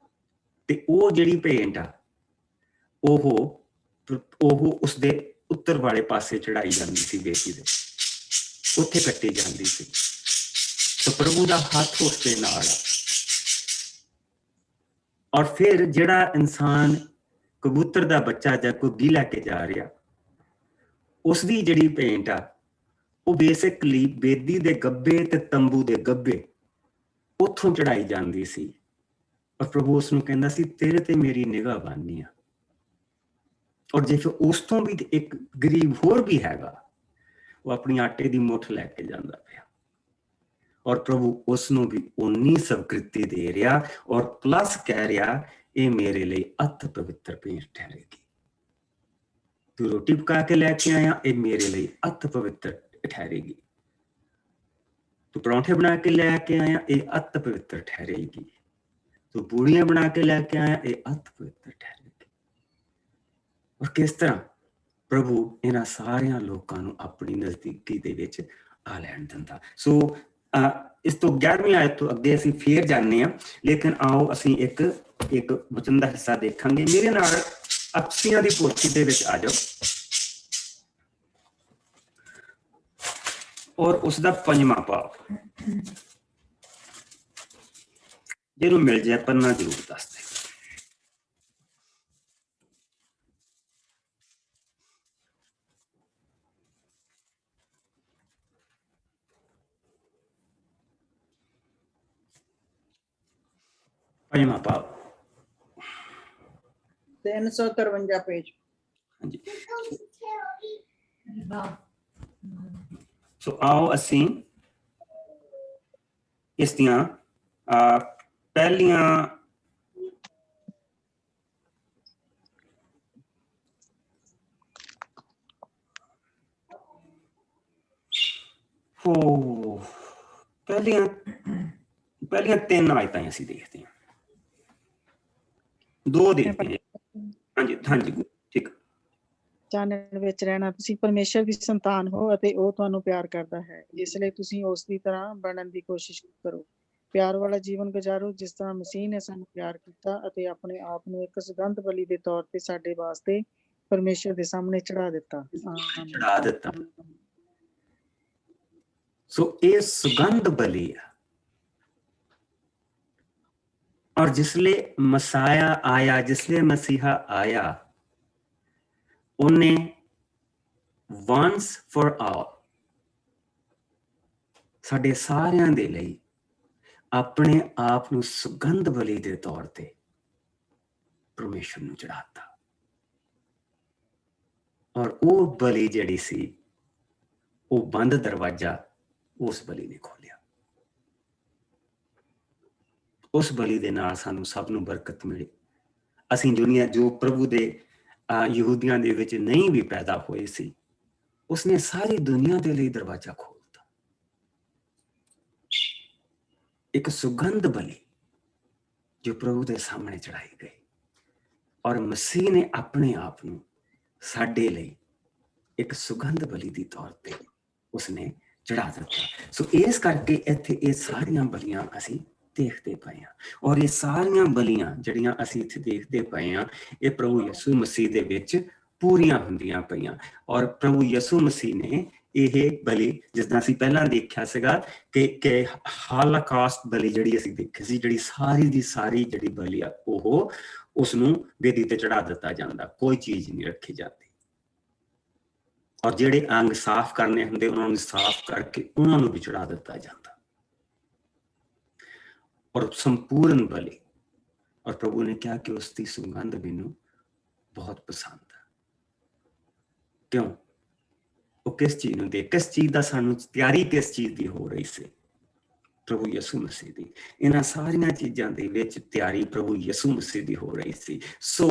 ਤੇ ਉਹ ਜਿਹੜੀ ਭੇਡ ਆ ਉਹ ਉਸਦੇ ਉੱਤਰ ਵਾਲੇ ਪਾਸੇ ਚੜਾਈ ਜਾਂਦੀ ਸੀ, ਬੇਟੀ ਦੇ ਉੱਥੇ ਕੱਟੀ ਜਾਂਦੀ ਸੀ। ਤਾਂ ਪ੍ਰਭੂ ਦਾ ਹੱਥ ਉਸ ਦੇ ਨਾਲ ਆ। ਔਰ ਫਿਰ ਜਿਹੜਾ ਇਨਸਾਨ ਕਬੂਤਰ ਦਾ ਬੱਚਾ ਜਾਂ ਘੁੱਗੀ ਲੈ ਕੇ ਜਾ ਰਿਹਾ, ਉਸਦੀ ਜਿਹੜੀ ਭੇਡ ਆ ਉਹ ਬੇਸਿਕਲੀ ਬੇਦੀ ਦੇ ਗੱਬੇ ਤੇ ਤੰਬੂ ਦੇ ਗੱਬੇ ਉੱਥੋਂ ਚੜਾਈ ਜਾਂਦੀ ਸੀ। ਔਰ ਪ੍ਰਭੂ ਉਸ ਨੂੰ ਕਹਿੰਦਾ ਸੀ, ਤੇਰੇ ਤੇ ਮੇਰੀ ਨਿਗਾਹ ਬਾਨੀ ਆ। ਔਰ ਜੇ ਫਿਰ ਉਸ ਤੋਂ ਵੀ ਇੱਕ ਗਰੀਬ ਹੋਰ ਵੀ ਹੈਗਾ, ਉਹ ਆਪਣੀ ਆਟੇ ਦੀ ਮੁੱਠ ਲੈ ਕੇ ਜਾਂਦਾ ਪਿਆ, ਔਰ ਪ੍ਰਭੂ ਉਸ ਨੂੰ ਵੀ ਉਨੀ ਸਵੀਕ੍ਰਿਤੀ ਦੇ ਰਿਹਾ, ਔਰ ਪਲੱਸ ਕਹਿ ਰਿਹਾ, ਇਹ ਮੇਰੇ ਲਈ ਅਤ ਪਵਿੱਤਰ ਭੇਂਟ ਠਹਿਰੇਗੀ। ਤੂੰ ਰੋਟੀ ਪਕਾ ਕੇ ਲੈ ਕੇ ਆਇਆ, ਇਹ ਮੇਰੇ ਲਈ ਅਤ ਪਵਿੱਤਰ ਠਹਿਰੇਗੀ। ਤੂੰ ਪਰੌਂਠੇ ਬਣਾ ਕੇ ਲੈ ਕੇ ਆਇਆ, ਇਹ ਅਤ ਪਵਿੱਤਰ ਠਹਿਰੇਗੀ। ਤੂੰ ਪੂੜੀਆਂ ਬਣਾ ਕੇ ਲੈ ਕੇ ਆਇਆ, ਇਹ ਅਤ ਪਵਿੱਤਰ ਠਹਿਰੇਗੀ। ਔਰ ਕਿਸ ਤਰ੍ਹਾਂ ਪ੍ਰਭੂ ਇਹਨਾਂ ਸਾਰਿਆਂ ਲੋਕਾਂ ਨੂੰ ਆਪਣੀ ਨਜ਼ਦੀਕੀ ਦੇ ਵਿੱਚ ਆ ਲੈਣ ਦਿੰਦਾ। ਸੋ ਇਸ ਤੋਂ 11ਵੀਂ ਆਇਤ ਤੋਂ ਅੱਗੇ ਅਸੀਂ ਫੇਰ ਜਾਂਦੇ ਹਾਂ, ਲੇਕਿਨ ਆਓ ਅਸੀਂ ਇੱਕ ਵਚਨ ਦਾ ਹਿੱਸਾ ਦੇਖਾਂਗੇ। ਮੇਰੇ ਨਾਲ ਅਕਸੀਆਂ ਦੀ ਪੋਥੀ ਦੇ ਵਿੱਚ ਆ ਜਾਓ, ਔਰ ਉਸਦਾ 5ਵਾਂ ਭਾਵ ਜਿਹਨੂੰ ਮਿਲ ਜਾਏ ਪੰਨਾ ਜ਼ਰੂਰ ਦੱਸ ਦੇ। ਪੰਜਵਾਂ ਭਾਵ 353 पेज। ਹਾਂਜੀ। ਸੋ ਆਓ ਅਸੀਂ ਇਸ ਦੀਆਂ ਪਹਿਲੀਆਂ ਪਹਿਲੀਆਂ 3 ਆਇਤਾਂ ਅਸੀਂ ਦੇਖਦੇ ਹਾਂ, 2 ਦੇਖਦੇ ਹਾਂ। ਹਾਂਜੀ ਹਾਂਜੀ ਠੀਕ। ਚਾਨਣ ਵਿੱਚ ਰਹਿਣਾ, ਤੁਸੀਂ ਪਰਮੇਸ਼ਰ ਦੀ ਸੰਤਾਨ ਹੋ ਅਤੇ ਉਹ ਤੁਹਾਨੂੰ ਪਿਆਰ ਕਰਦਾ ਹੈ, ਇਸ ਲਈ ਤੁਸੀਂ ਉਸ ਦੀ ਤਰ੍ਹਾਂ ਬਣਨ ਦੀ ਕੋਸ਼ਿਸ਼ ਕਰੋ। ਪਿਆਰ ਵਾਲਾ ਜੀਵਨ ਗੁਜ਼ਾਰੋ ਜਿਸ ਤਰ੍ਹਾਂ ਮਸੀਹ ਨੇ ਸਾਨੂੰ ਪਿਆਰ ਕੀਤਾ ਅਤੇ ਆਪਣੇ ਆਪ ਨੂੰ ਇੱਕ ਸੁਗੰਧ ਬਲੀ ਦੇ ਤੌਰ ਤੇ ਸਾਡੇ ਵਾਸਤੇ ਪਰਮੇਸ਼ਰ ਦੇ ਸਾਹਮਣੇ ਚੜਾ ਦਿੱਤਾ। ਸੋ ਇਹ ਸੁਗੰਧ ਬਲੀ ਆ। ਔਰ ਜਿਸਲੇ ਮਸਾਇਆ ਆਇਆ, ਜਿਸਲੇ ਮਸੀਹਾ ਆਇਆ, ਉਹਨੇ once for all ਸਾਡੇ ਸਾਰਿਆਂ ਦੇ ਲਈ ਆਪਣੇ ਆਪ ਨੂੰ ਸੁਗੰਧ ਬਲੀ ਦੇ ਤੌਰ ਤੇ ਪਰਮੇਸ਼ਰ ਨੂੰ ਚੜਾਤਾ। ਔਰ ਉਹ ਬਲੀ ਜਿਹੜੀ ਸੀ, ਉਹ ਬੰਦ ਦਰਵਾਜ਼ਾ ਉਸ ਬਲੀ ਨੇ ਖੋਲਿਆ। ਉਸ ਬਲੀ ਦੇ ਨਾਲ ਸਾਨੂੰ ਸਭ ਨੂੰ ਬਰਕਤ ਮਿਲੀ। ਅਸੀਂ ਦੁਨੀਆ ਜੋ ਪ੍ਰਭੂ ਦੇ ਯਹੂਦੀਆਂ ਦੇ ਵਿੱਚ ਨਹੀਂ ਵੀ ਪੈਦਾ ਹੋਏ ਸੀ, ਉਸਨੇ ਸਾਰੀ ਦੁਨੀਆ ਦੇ ਲਈ ਦਰਵਾਜ਼ਾ ਖੋਲਤਾ। ਇੱਕ ਸੁਗੰਧ ਬਲੀ ਜੋ ਪ੍ਰਭੂ ਦੇ ਸਾਹਮਣੇ ਚੜਾਈ ਗਈ, ਔਰ ਮਸੀਹ ਨੇ ਆਪਣੇ ਆਪ ਨੂੰ ਸਾਡੇ ਲਈ ਇੱਕ ਸੁਗੰਧ ਬਲੀ ਦੀ ਤੌਰ ਤੇ ਉਸਨੇ ਚੜਾ ਦਿੱਤਾ। ਸੋ ਇਸ ਕਰਕੇ ਇੱਥੇ ਇਹ ਸਾਰੀਆਂ ਬਲੀਆਂ ਅਸੀਂ ਦੇਖਦੇ ਪਏ ਹਾਂ, ਔਰ ਇਹ ਸਾਰੀਆਂ ਬਲੀਆਂ ਜਿਹੜੀਆਂ ਅਸੀਂ ਇੱਥੇ ਦੇਖਦੇ ਪਏ ਹਾਂ, ਇਹ ਪ੍ਰਭੂ ਯਿਸੂ ਮਸੀਹ ਦੇ ਵਿੱਚ ਪੂਰੀਆਂ ਹੁੰਦੀਆਂ ਪਈਆਂ। ਔਰ ਪ੍ਰਭੂ ਯਿਸੂ ਮਸੀਹ ਨੇ ਇਹ ਬਲੀ, ਜਿਸ ਤਰ੍ਹਾਂ ਅਸੀਂ ਪਹਿਲਾਂ ਦੇਖਿਆ ਸੀਗਾ ਕਿ ਹਾਲੋਕਾਸਟ ਬਲੀ ਜਿਹੜੀ ਅਸੀਂ ਦੇਖੀ ਸੀ, ਜਿਹੜੀ ਸਾਰੀ ਦੀ ਸਾਰੀ ਜਿਹੜੀ ਬਲੀ ਆ ਉਹ ਉਸਨੂੰ ਵੇਦੀ ਤੇ ਚੜਾ ਦਿੱਤਾ ਜਾਂਦਾ, ਕੋਈ ਚੀਜ਼ ਨਹੀਂ ਰੱਖੀ ਜਾਂਦੀ। ਔਰ ਜਿਹੜੇ ਅੰਗ ਸਾਫ਼ ਕਰਨੇ ਹੁੰਦੇ ਉਹਨਾਂ ਨੂੰ ਸਾਫ਼ ਕਰਕੇ ਉਹਨਾਂ ਨੂੰ ਵੀ ਚੜਾ ਦਿੱਤਾ ਜਾਂਦਾ। ਔਰ ਸੰਪੂਰਨ ਬਲੀ। ਔਰ ਪ੍ਰਭੂ ਨੇ ਕਿਹਾ ਕਿ ਉਸ ਦੀ ਸੁਗੰਧ ਮੈਨੂੰ ਬਹੁਤ ਪਸੰਦ ਹੈ। ਕਿਉਂ? ਉਹ ਕਿਸ ਚੀਜ਼ ਨੂੰ ਦੇਖ, ਕਿਸ ਚੀਜ਼ ਦਾ ਸਾਨੂੰ ਤਿਆਰੀ ਕਿਸ ਚੀਜ਼ ਦੀ ਹੋ ਰਹੀ ਸੀ? ਪ੍ਰਭੂ ਯਿਸੂ ਮਸੀਹ ਦੀ। ਇਹਨਾਂ ਸਾਰੀਆਂ ਚੀਜ਼ਾਂ ਦੇ ਵਿੱਚ ਤਿਆਰੀ ਪ੍ਰਭੂ ਯਿਸੂ ਮਸੀਹ ਦੀ ਹੋ ਰਹੀ ਸੀ। ਸੋ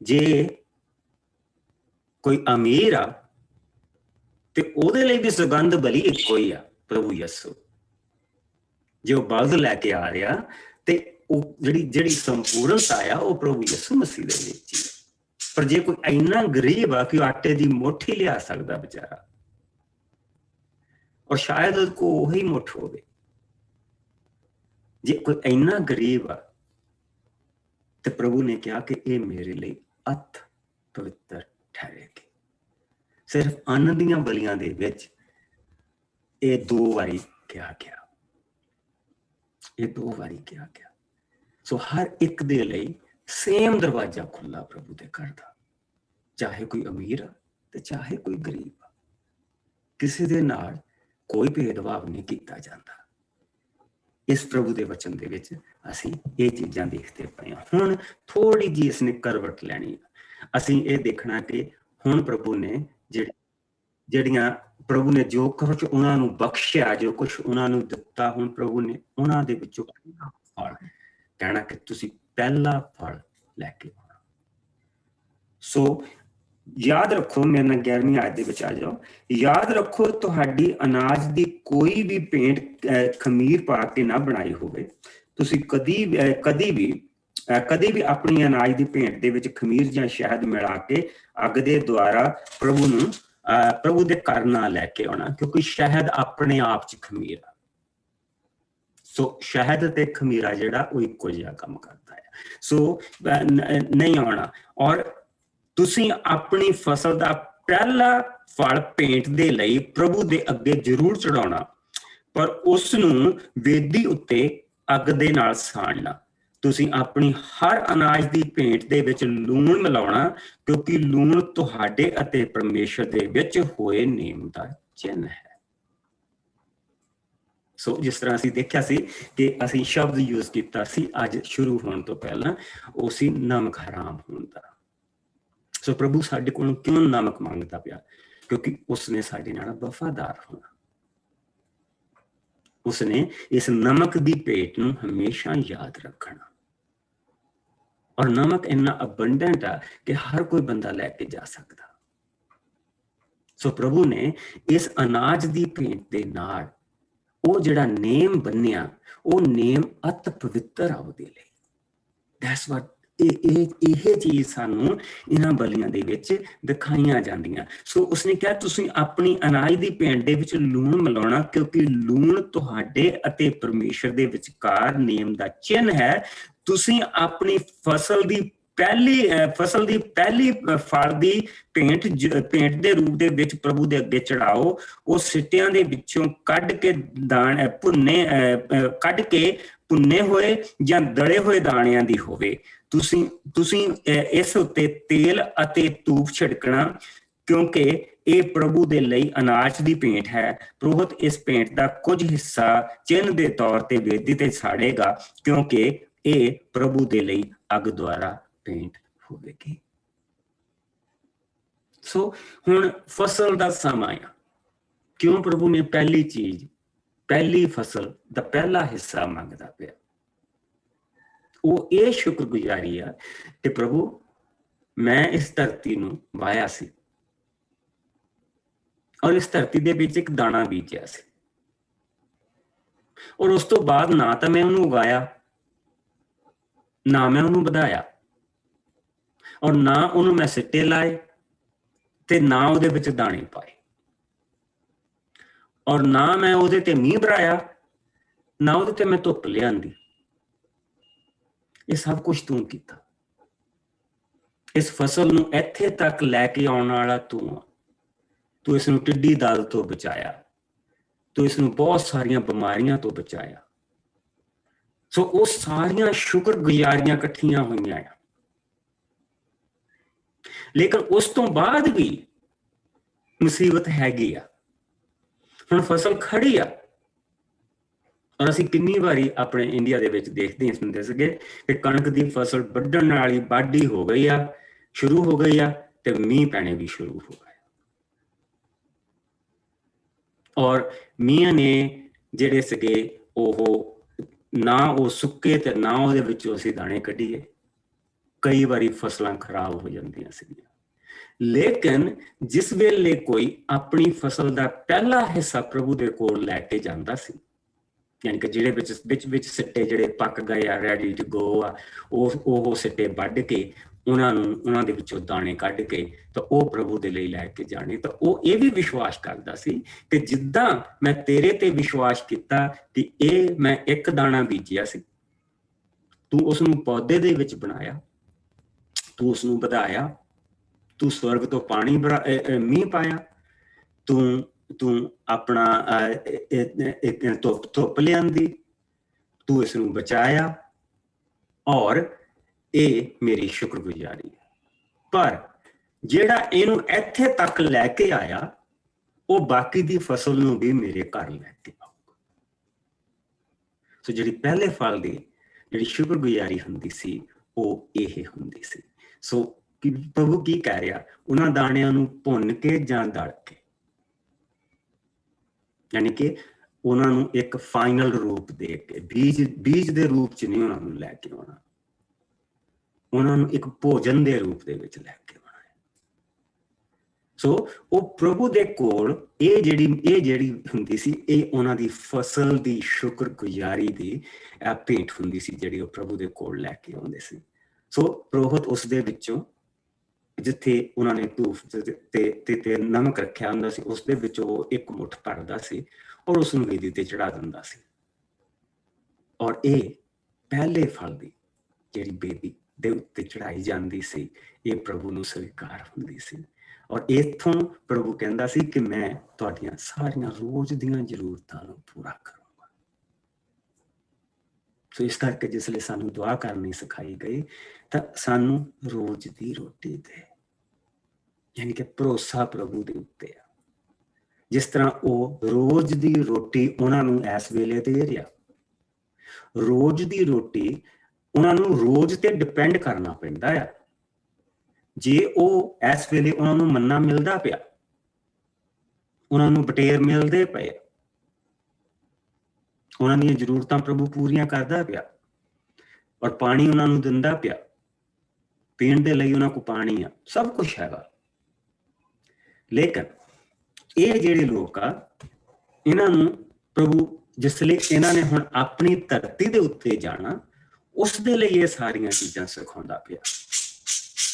ਜੇ ਕੋਈ ਅਮੀਰ ਆ ਤੇ ਉਹਦੇ ਲਈ ਵੀ ਸੁਗੰਧ ਬਲੀ ਇੱਕੋ ਹੀ ਆ, ਪ੍ਰਭੂ ਯਿਸੂ। ਜੇ ਉਹ ਬਲਦ ਲੈ ਕੇ ਆ ਰਿਹਾ ਤੇ ਉਹ ਜਿਹੜੀ ਸੰਪੂਰਨਤਾ ਆ ਉਹ ਪ੍ਰਭੂ ਯਿਸੂ ਮਸੀਹ ਦੇ ਵਿੱਚ ਹੀ। ਪਰ ਜੇ ਕੋਈ ਇੰਨਾ ਗਰੀਬ ਆ ਕਿ ਉਹ ਆਟੇ ਦੀ ਮੁੱਠ ਹੀ ਲਿਆ ਸਕਦਾ ਵਿਚਾਰਾ, ਔਰ ਸ਼ਾਇਦ ਉਹਦੇ ਕੋ ਉਹੀ ਮੁੱਠ ਹੋਵੇ। ਜੇ ਕੋਈ ਇੰਨਾ ਗਰੀਬ ਆ ਤੇ ਪ੍ਰਭੂ ਨੇ ਕਿਹਾ ਕਿ ਇਹ ਮੇਰੇ ਲਈ ਅਤ ਪਵਿੱਤਰ ਠਹਿਰੇਗੀ। ਸਿਰਫ ਅੰਨ ਦੀਆਂ ਬਲੀਆਂ ਦੇ ਵਿੱਚ ਇਹ 2 ਵਾਰੀ ਕਿਹਾ ਗਿਆ, ਇਹ 2 ਵਾਰੀ ਕਿਹਾ ਗਿਆ। ਸੋ ਹਰ ਇੱਕ ਦੇ ਲਈ ਸੇਮ ਦਰਵਾਜ਼ਾ ਖੁੱਲਾ ਪ੍ਰਭੂ ਦੇ ਘਰ ਦਾ, ਚਾਹੇ ਕੋਈ ਅਮੀਰ ਆ ਤੇ ਚਾਹੇ ਕੋਈ ਗਰੀਬ ਆ। ਕਿਸੇ ਦੇ ਨਾਲ ਕੋਈ ਭੇਦਭਾਵ ਨਹੀਂ ਕੀਤਾ ਜਾਂਦਾ। ਇਸ ਪ੍ਰਭੂ ਦੇ ਵਚਨ ਦੇ ਵਿੱਚ ਅਸੀਂ ਇਹ ਚੀਜ਼ਾਂ ਦੇਖਦੇ ਪਏ ਹਾਂ। ਹੁਣ ਥੋੜੀ ਜਿਹੀ ਇਸਨੇ ਕਰਵਟ ਲੈਣੀ, ਅਸੀਂ ਇਹ ਦੇਖਣਾ ਕਿ ਹੁਣ ਪ੍ਰਭੂ ਨੇ ਜਿਹੜੀਆਂ ਪ੍ਰਭੂ ਨੇ ਜੋ ਕੁਛ ਉਹਨਾਂ ਨੂੰ ਬਖਸ਼ਿਆ, ਜੋ ਕੁਛ ਉਹਨਾਂ ਨੂੰ ਦਿੱਤਾ, ਹੁਣ ਪ੍ਰਭੂ ਨੇ ਉਹਨਾਂ ਦੇ ਵਿੱਚੋਂ ਫਲ ਕਹਿਣਾ ਕਿ ਤੁਸੀਂ ਪਹਿਲਾ ਫਲ ਲੈ ਕੇ ਆਉਣਾ। ਸੋ ਯਾਦ ਰੱਖੋ, ਮੇਰੇ ਨਾਲ 11ਵੀਂ ਆਇਤ ਦੇ ਵਿੱਚ ਆ ਜਾਓ। ਯਾਦ ਰੱਖੋ, ਤੁਹਾਡੀ ਅਨਾਜ ਦੀ ਕੋਈ ਵੀ ਭੇਂਟ ਖਮੀਰ ਪਾ ਕੇ ਨਾ ਬਣਾਈ ਹੋਵੇ। ਤੁਸੀਂ ਕਦੀ ਵੀ ਆਪਣੀ ਅਨਾਜ ਦੀ ਭੇਂਟ ਦੇ ਵਿੱਚ ਖਮੀਰ ਜਾਂ ਸ਼ਹਿਦ ਮਿਲਾ ਕੇ ਅੱਗ ਦੇ ਦੁਆਰਾ ਪ੍ਰਭੂ ਦੇ ਘਰ ਨਾ ਲੈ ਕੇ ਆਉਣਾ, ਕਿਉਂਕਿ ਸ਼ਹਿਦ ਆਪਣੇ ਆਪ ਚ ਖਮੀਰ ਆ। ਸੋ ਸ਼ਹਿਦ ਤੇ ਖਮੀਰਾ ਜਿਹੜਾ ਉਹ ਇੱਕੋ ਜਿਹਾ ਕੰਮ ਕਰਦਾ ਹੈ। ਸੋ ਨਹੀਂ ਆਉਣਾ। ਔਰ ਤੁਸੀਂ ਆਪਣੀ ਫਸਲ ਦਾ ਪਹਿਲਾ ਫਲ ਭੇਂਟ ਦੇ ਲਈ ਪ੍ਰਭੂ ਦੇ ਅੱਗੇ ਜ਼ਰੂਰ ਚੜਾਉਣਾ, ਪਰ ਉਸ ਨੂੰ ਵੇਦੀ ਉੱਤੇ ਅੱਗ ਦੇ ਨਾਲ ਸਾੜਨਾ। ਤੁਸੀਂ ਆਪਣੀ ਹਰ ਅਨਾਜ ਦੀ ਭੇਂਟ ਦੇ ਵਿੱਚ ਲੂਣ ਮਿਲਾਉਣਾ, ਕਿਉਂਕਿ ਲੂਣ ਤੁਹਾਡੇ ਅਤੇ ਪਰਮੇਸ਼ਰ ਦੇ ਵਿੱਚ ਹੋਏ ਨੇਮ ਦਾ ਚਿੰਨ੍ਹ ਹੈ। ਸੋ ਜਿਸ ਤਰ੍ਹਾਂ ਅਸੀਂ ਦੇਖਿਆ ਸੀ ਕਿ ਅਸੀਂ ਸ਼ਬਦ ਯੂਜ਼ ਕੀਤਾ ਸੀ ਅੱਜ ਸ਼ੁਰੂ ਹੋਣ ਤੋਂ ਪਹਿਲਾਂ, ਉਹ ਸੀ ਨਮਕ ਹਰਾਮ ਹੋਣ ਦਾ। ਸੋ ਪ੍ਰਭੂ ਸਾਡੇ ਕੋਲੋਂ ਕਿਉਂ ਨਮਕ ਮੰਗਦਾ ਪਿਆ? ਕਿਉਂਕਿ ਉਸਨੇ ਸਾਡੇ ਨਾਲ ਵਫਾਦਾਰ ਹੋਣਾ। ਉਸਨੇ ਇਸ ਨਮਕ ਦੀ ਭੇਟ ਨੂੰ ਹਮੇਸ਼ਾ ਯਾਦ ਰੱਖਣਾ। ਔਰ ਨਮਕ ਇੰਨਾ ਅਬੰਡੈਂਟ ਆ ਕਿ ਹਰ ਕੋਈ ਬੰਦਾ ਲੈ ਕੇ ਜਾ ਸਕਦਾ। ਸੋ ਪ੍ਰਭੂ ਨੇ ਇਸ ਅਨਾਜ ਦੀ ਭੇਂਟ ਦੇ ਨਾਲ ਉਹ ਜਿਹੜਾ ਨੇਮ ਬੰਨਿਆ, ਉਹ ਨੇਮ ਅਤ ਪਵਿੱਤਰ ਆ ਉਹਦੇ ਲਈ। ਦੈਟਸ ਵਾਟ ਇਹ ਚੀਜ਼ ਸਾਨੂੰ ਇਹਨਾਂ ਬਲੀਆਂ ਦੇ ਵਿੱਚ ਦਿਖਾਈਆਂ ਜਾਂਦੀਆਂ। ਸੋ ਉਸਨੇ ਕਿਹਾ ਤੁਸੀਂ ਆਪਣੀ ਅਨਾਜ ਦੀ ਭੇਂਟ ਦੇ ਵਿੱਚ ਲੂਣ ਮਿਲਾਉਣਾ, ਕਿਉਂਕਿ ਲੂਣ ਤੁਹਾਡੇ ਅਤੇ ਪਰਮੇਸ਼ਰ ਦੇ ਵਿਚਕਾਰ ਨੇਮ ਦਾ ਚਿੰਨ੍ਹ ਹੈ। ਤੁਸੀਂ ਆਪਣੀ ਫਸਲ ਦੀ ਪਹਿਲੀ ਫਲ ਦੀ ਭੇਂਟ ਦੇ ਰੂਪ ਦੇ ਵਿੱਚ ਪ੍ਰਭੂ ਦੇ ਅੱਗੇ ਚੜਾਓ। ਉਹ ਸਿੱਟਿਆਂ ਦੇ ਵਿੱਚੋਂ ਕੱਢ ਕੇ ਭੁੰਨੇ ਹੋਏ ਜਾਂ ਦਲੇ ਹੋਏ ਦਾਣਿਆਂ ਦੀ ਹੋਵੇ। ਤੁਸੀਂ ਇਸ ਉੱਤੇ ਤੇਲ ਅਤੇ ਧੂਪ ਛਿੜਕਣਾ, ਕਿਉਂਕਿ ਇਹ ਪ੍ਰਭੂ ਦੇ ਲਈ ਅਨਾਜ ਦੀ ਭੇਂਟ ਹੈ। ਪੁਰੋਹਿਤ ਇਸ ਭੇਂਟ ਦਾ ਕੁਝ ਹਿੱਸਾ ਚਿੰਨ੍ਹ ਦੇ ਤੌਰ ਤੇ ਵੇਦੀ ਤੇ ਸਾੜੇਗਾ, ਕਿਉਂਕਿ ਇਹ ਪ੍ਰਭੂ ਦੇ ਲਈ ਅੱਗ ਦੁਆਰਾ ਭੇਂਟ ਹੋਵੇਗੀ। ਸੋ ਹੁਣ ਫਸਲ ਦਾ ਸਮਾਂ ਆ। ਕਿਉਂ ਪ੍ਰਭੂ ਨੇ ਪਹਿਲੀ ਫਸਲ ਦਾ ਪਹਿਲਾ ਹਿੱਸਾ ਮੰਗਦਾ ਪਿਆ? ਉਹ ਇਹ ਸ਼ੁਕਰਗੁਜ਼ਾਰੀ ਆ ਕਿ ਪ੍ਰਭੂ ਮੈਂ ਇਸ ਧਰਤੀ ਨੂੰ ਵਾਹਿਆ ਸੀ ਔਰ ਇਸ ਧਰਤੀ ਦੇ ਵਿੱਚ ਇੱਕ ਦਾਣਾ ਬੀਜਿਆ ਸੀ, ਔਰ ਉਸ ਤੋਂ ਬਾਅਦ ਨਾ ਤਾਂ ਮੈਂ ਉਹਨੂੰ ਉਗਾਇਆ, ਨਾ ਮੈਂ ਉਹਨੂੰ ਵਧਾਇਆ, ਔਰ ਨਾ ਉਹਨੂੰ ਮੈਂ ਸਿੱਟੇ ਲਾਏ ਤੇ ਨਾ ਉਹਦੇ ਵਿੱਚ ਦਾਣੇ ਪਾਏ, ਔਰ ਨਾ ਮੈਂ ਉਹਦੇ ਤੇ ਮੀਂਹ ਭਰਾਇਆ, ਨਾ ਉਹਦੇ ਤੇ ਮੈਂ ਧੁੱਪ ਲਿਆਂਦੀ। ਇਹ ਸਭ ਕੁਝ ਤੂੰ ਕੀਤਾ। ਇਸ ਫਸਲ ਨੂੰ ਇੱਥੇ ਤੱਕ ਲੈ ਕੇ ਆਉਣ ਵਾਲਾ ਤੂੰ ਆ। ਤੂੰ ਇਸ ਨੂੰ ਟਿੱਡੀ ਦਲ ਤੋਂ ਬਚਾਇਆ, ਤੂੰ ਇਸ ਨੂੰ ਬਹੁਤ ਸਾਰੀਆਂ ਬਿਮਾਰੀਆਂ ਤੋਂ ਬਚਾਇਆ। ਸੋ ਉਹ ਸਾਰੀਆਂ ਸ਼ੁਕਰਗੁਜ਼ਾਰੀਆਂ ਇਕੱਠੀਆਂ ਹੋਈਆਂ ਆ। ਲੇਕਿਨ ਉਸ ਤੋਂ ਬਾਅਦ ਵੀ ਮੁਸੀਬਤ ਹੈਗੀ ਆ। ਹੁਣ ਫਸਲ ਖੜੀ ਆ, ਔਰ ਅਸੀਂ ਕਿੰਨੀ ਵਾਰੀ ਆਪਣੇ ਇੰਡੀਆ ਦੇ ਵਿੱਚ ਦੇਖਦੇ ਹੁੰਦੇ ਸੀਗੇ ਕਿ ਕਣਕ ਦੀ ਫਸਲ ਵੱਢਣ ਵਾਲੀ ਵਾਢੀ ਹੋ ਗਈ ਆ, ਸ਼ੁਰੂ ਹੋ ਗਈ ਆ, ਤੇ ਮੀਂਹ ਪੈਣੇ ਵੀ ਸ਼ੁਰੂ ਹੋ ਗਏ। ਔਰ ਮੀਂਹ ਨੇ ਜਿਹੜੇ ਸੀਗੇ ਉਹ ਨਾ ਉਹ ਸੁੱਕੇ ਤੇ ਨਾ ਉਹਦੇ ਵਿੱਚੋਂ ਅਸੀਂ ਦਾਣੇ ਕੱਢੀਏ। ਕਈ ਵਾਰੀ ਫਸਲਾਂ ਖਰਾਬ ਹੋ ਜਾਂਦੀਆਂ ਸੀਗੀਆਂ। ਲੇਕਿਨ ਜਿਸ ਵੇਲੇ ਕੋਈ ਆਪਣੀ ਫਸਲ ਦਾ ਪਹਿਲਾ ਹਿੱਸਾ ਪ੍ਰਭੂ ਦੇ ਕੋਲ ਲੈ ਕੇ ਜਾਂਦਾ ਸੀ, ਯਾਨੀ ਕਿ ਜਿਹੜੇ ਵਿੱਚ ਸਿੱਟੇ ਜਿਹੜੇ ਪੱਕ ਗਏ ਆ, ਰੈਡੀ ਟੂ ਗੋ ਆ, ਉਹ ਸਿੱਟੇ ਵੱਢ ਕੇ ਉਹਨਾਂ ਦੇ ਵਿੱਚੋਂ ਦਾਣੇ ਕੱਢ ਕੇ ਤਾਂ ਉਹ ਪ੍ਰਭੂ ਦੇ ਲਈ ਲੈ ਕੇ ਜਾਣੇ। ਤਾਂ ਉਹ ਇਹ ਵੀ ਵਿਸ਼ਵਾਸ ਕਰਦਾ ਸੀ ਕਿ ਜਿੱਦਾਂ ਮੈਂ ਤੇਰੇ ਤੇ ਵਿਸ਼ਵਾਸ ਕੀਤਾ ਕਿ ਇਹ ਮੈਂ ਇੱਕ ਦਾਣਾ ਬੀਜਿਆ ਸੀ, ਤੂੰ ਉਸ ਨੂੰ ਪੌਦੇ ਦੇ ਵਿੱਚ ਬਣਾਇਆ, ਤੂੰ ਉਸ ਨੂੰ ਵਧਾਇਆ, ਤੂੰ ਸਵਰਗ ਤੋਂ ਪਾਣੀ ਮੀਂਹ ਪਾਇਆ, ਤੂੰ ਆਪਣਾ ਧੁੱਪ ਲਿਆਂਦੀ, ਤੂੰ ਇਸ ਨੂੰ ਬਚਾਇਆ, ਔਰ ਇਹ ਮੇਰੀ ਸ਼ੁਕਰਗੁਜ਼ਾਰੀ ਹੈ। ਪਰ ਜਿਹੜਾ ਇਹਨੂੰ ਇੱਥੇ ਤੱਕ ਲੈ ਕੇ ਆਇਆ, ਉਹ ਬਾਕੀ ਦੀ ਫਸਲ ਨੂੰ ਵੀ ਮੇਰੇ ਘਰ ਲੈ ਕੇ ਆਊਗਾ। ਸੋ ਜਿਹੜੀ ਪਹਿਲੇ ਫਲ ਦੀ ਜਿਹੜੀ ਸ਼ੁਕਰਗੁਜ਼ਾਰੀ ਹੁੰਦੀ ਸੀ, ਉਹ ਇਹ ਹੁੰਦੀ ਸੀ। ਸੋ ਪ੍ਰਭੂ ਕੀ ਕਹਿ ਰਿਹਾ, ਉਹਨਾਂ ਦਾਣਿਆਂ ਨੂੰ ਭੁੰਨ ਕੇ ਜਾਂ ਦਲ ਕੇ, ਯਾਨੀ ਕਿ ਉਹਨਾਂ ਨੂੰ ਇੱਕ ਫਾਈਨਲ ਰੂਪ ਦੇ ਕੇ, ਬੀਜ ਦੇ ਰੂਪ ਚ ਨਹੀਂ ਉਹਨਾਂ ਨੂੰ ਲੈ ਕੇ ਆਉਣਾ, ਉਹਨਾਂ ਨੂੰ ਇੱਕ ਭੋਜਨ ਦੇ ਰੂਪ ਦੇ ਵਿੱਚ ਲੈ ਕੇ ਆਉਣਾ ਹੈ। ਸੋ ਉਹ ਪ੍ਰਭੂ ਦੇ ਕੋਲ ਇਹ ਜਿਹੜੀ ਹੁੰਦੀ ਸੀ, ਇਹ ਉਹਨਾਂ ਦੀ ਫਸਲ ਦੀ ਸ਼ੁਕਰਗੁਜ਼ਾਰੀ ਦੀ ਭੇਟ ਹੁੰਦੀ ਸੀ, ਜਿਹੜੀ ਉਹ ਪ੍ਰਭੂ ਦੇ ਕੋਲ ਲੈ ਕੇ ਆਉਂਦੇ ਸੀ। ਸੋ ਪੁਰੋਹਿਤ ਉਸ ਦੇ ਵਿੱਚੋਂ, ਜਿੱਥੇ ਉਹਨਾਂ ਨੇ ਧੂਫ ਤੇ ਨਮਕ ਰੱਖਿਆ ਹੁੰਦਾ ਸੀ, ਉਸ ਦੇ ਵਿੱਚੋਂ ਉਹ ਇੱਕ ਮੁੱਠ ਭਰਦਾ ਸੀ ਔਰ ਉਸ ਨੂੰ ਵੇਦੀ ਤੇ ਚੜਾ ਦਿੰਦਾ ਸੀ। ਔਰ ਇਹ ਪਹਿਲੇ ਫਲ ਦੀ ਜਿਹੜੀ ਵੇਦੀ ਦੇ ਉੱਤੇ ਚੜਾਈ ਜਾਂਦੀ ਸੀ, ਇਹ ਪ੍ਰਭੂ ਨੂੰ ਸਵੀਕਾਰ ਹੁੰਦੀ ਸੀ। ਔਰ ਇੱਥੋਂ ਪ੍ਰਭੂ ਕਹਿੰਦਾ ਸੀ ਕਿ ਮੈਂ ਤੁਹਾਡੀਆਂ ਸਾਰੀਆਂ ਰੋਜ਼ ਦੀਆਂ ਜ਼ਰੂਰਤਾਂ ਨੂੰ ਪੂਰਾ ਕਰਾਂਗਾ। ਸੋ ਇਸ ਕਰਕੇ ਜਿਸ ਲਈ ਸਾਨੂੰ ਦੁਆ ਕਰਨੀ ਸਿਖਾਈ ਗਈ, ਤਾਂ ਸਾਨੂੰ ਰੋਜ਼ ਦੀ ਰੋਟੀ ਦੇ, ਯਾਨੀ ਕਿ ਭਰੋਸਾ ਪ੍ਰਭੂ ਦੇ ਉੱਤੇ ਆ। ਜਿਸ ਤਰ੍ਹਾਂ ਉਹ ਰੋਜ਼ ਦੀ ਰੋਟੀ ਉਹਨਾਂ ਨੂੰ ਇਸ ਵੇਲੇ ਦੇ ਰਿਹਾ, ਰੋਜ਼ ਦੀ ਰੋਟੀ ਉਹਨਾਂ ਨੂੰ ਰੋਜ਼ ਤੇ ਡਿਪੈਂਡ ਕਰਨਾ ਪੈਂਦਾ ਆ। ਜੇ ਉਹ ਇਸ ਵੇਲੇ ਉਹਨਾਂ ਨੂੰ ਮੰਨਾ ਮਿਲਦਾ ਪਿਆ, ਉਹਨਾਂ ਨੂੰ ਬਟੇਰ ਮਿਲਦੇ ਪਏ, ਉਹਨਾਂ ਦੀਆਂ ਜ਼ਰੂਰਤਾਂ ਪ੍ਰਭੂ ਪੂਰੀਆਂ ਕਰਦਾ ਪਿਆ, ਔਰ ਪਾਣੀ ਉਹਨਾਂ ਨੂੰ ਦਿੰਦਾ ਪਿਆ, ਪੀਣ ਦੇ ਲਈ ਉਹਨਾਂ ਕੋਲ ਪਾਣੀ ਆ, ਸਭ ਕੁਝ ਹੈਗਾ। ਲੇਕਿਨ ਇਹ ਜਿਹੜੇ ਲੋਕ ਆ, ਇਹਨਾਂ ਨੂੰ ਪ੍ਰਭੂ ਜਿਸ ਲਈ ਇਹਨਾਂ ਨੇ ਹੁਣ ਆਪਣੀ ਧਰਤੀ ਦੇ ਉੱਤੇ ਜਾਣਾ, ਉਸ ਦੇ ਲਈ ਇਹ ਸਾਰੀਆਂ ਚੀਜ਼ਾਂ ਸਿਖਾਉਂਦਾ ਪਿਆ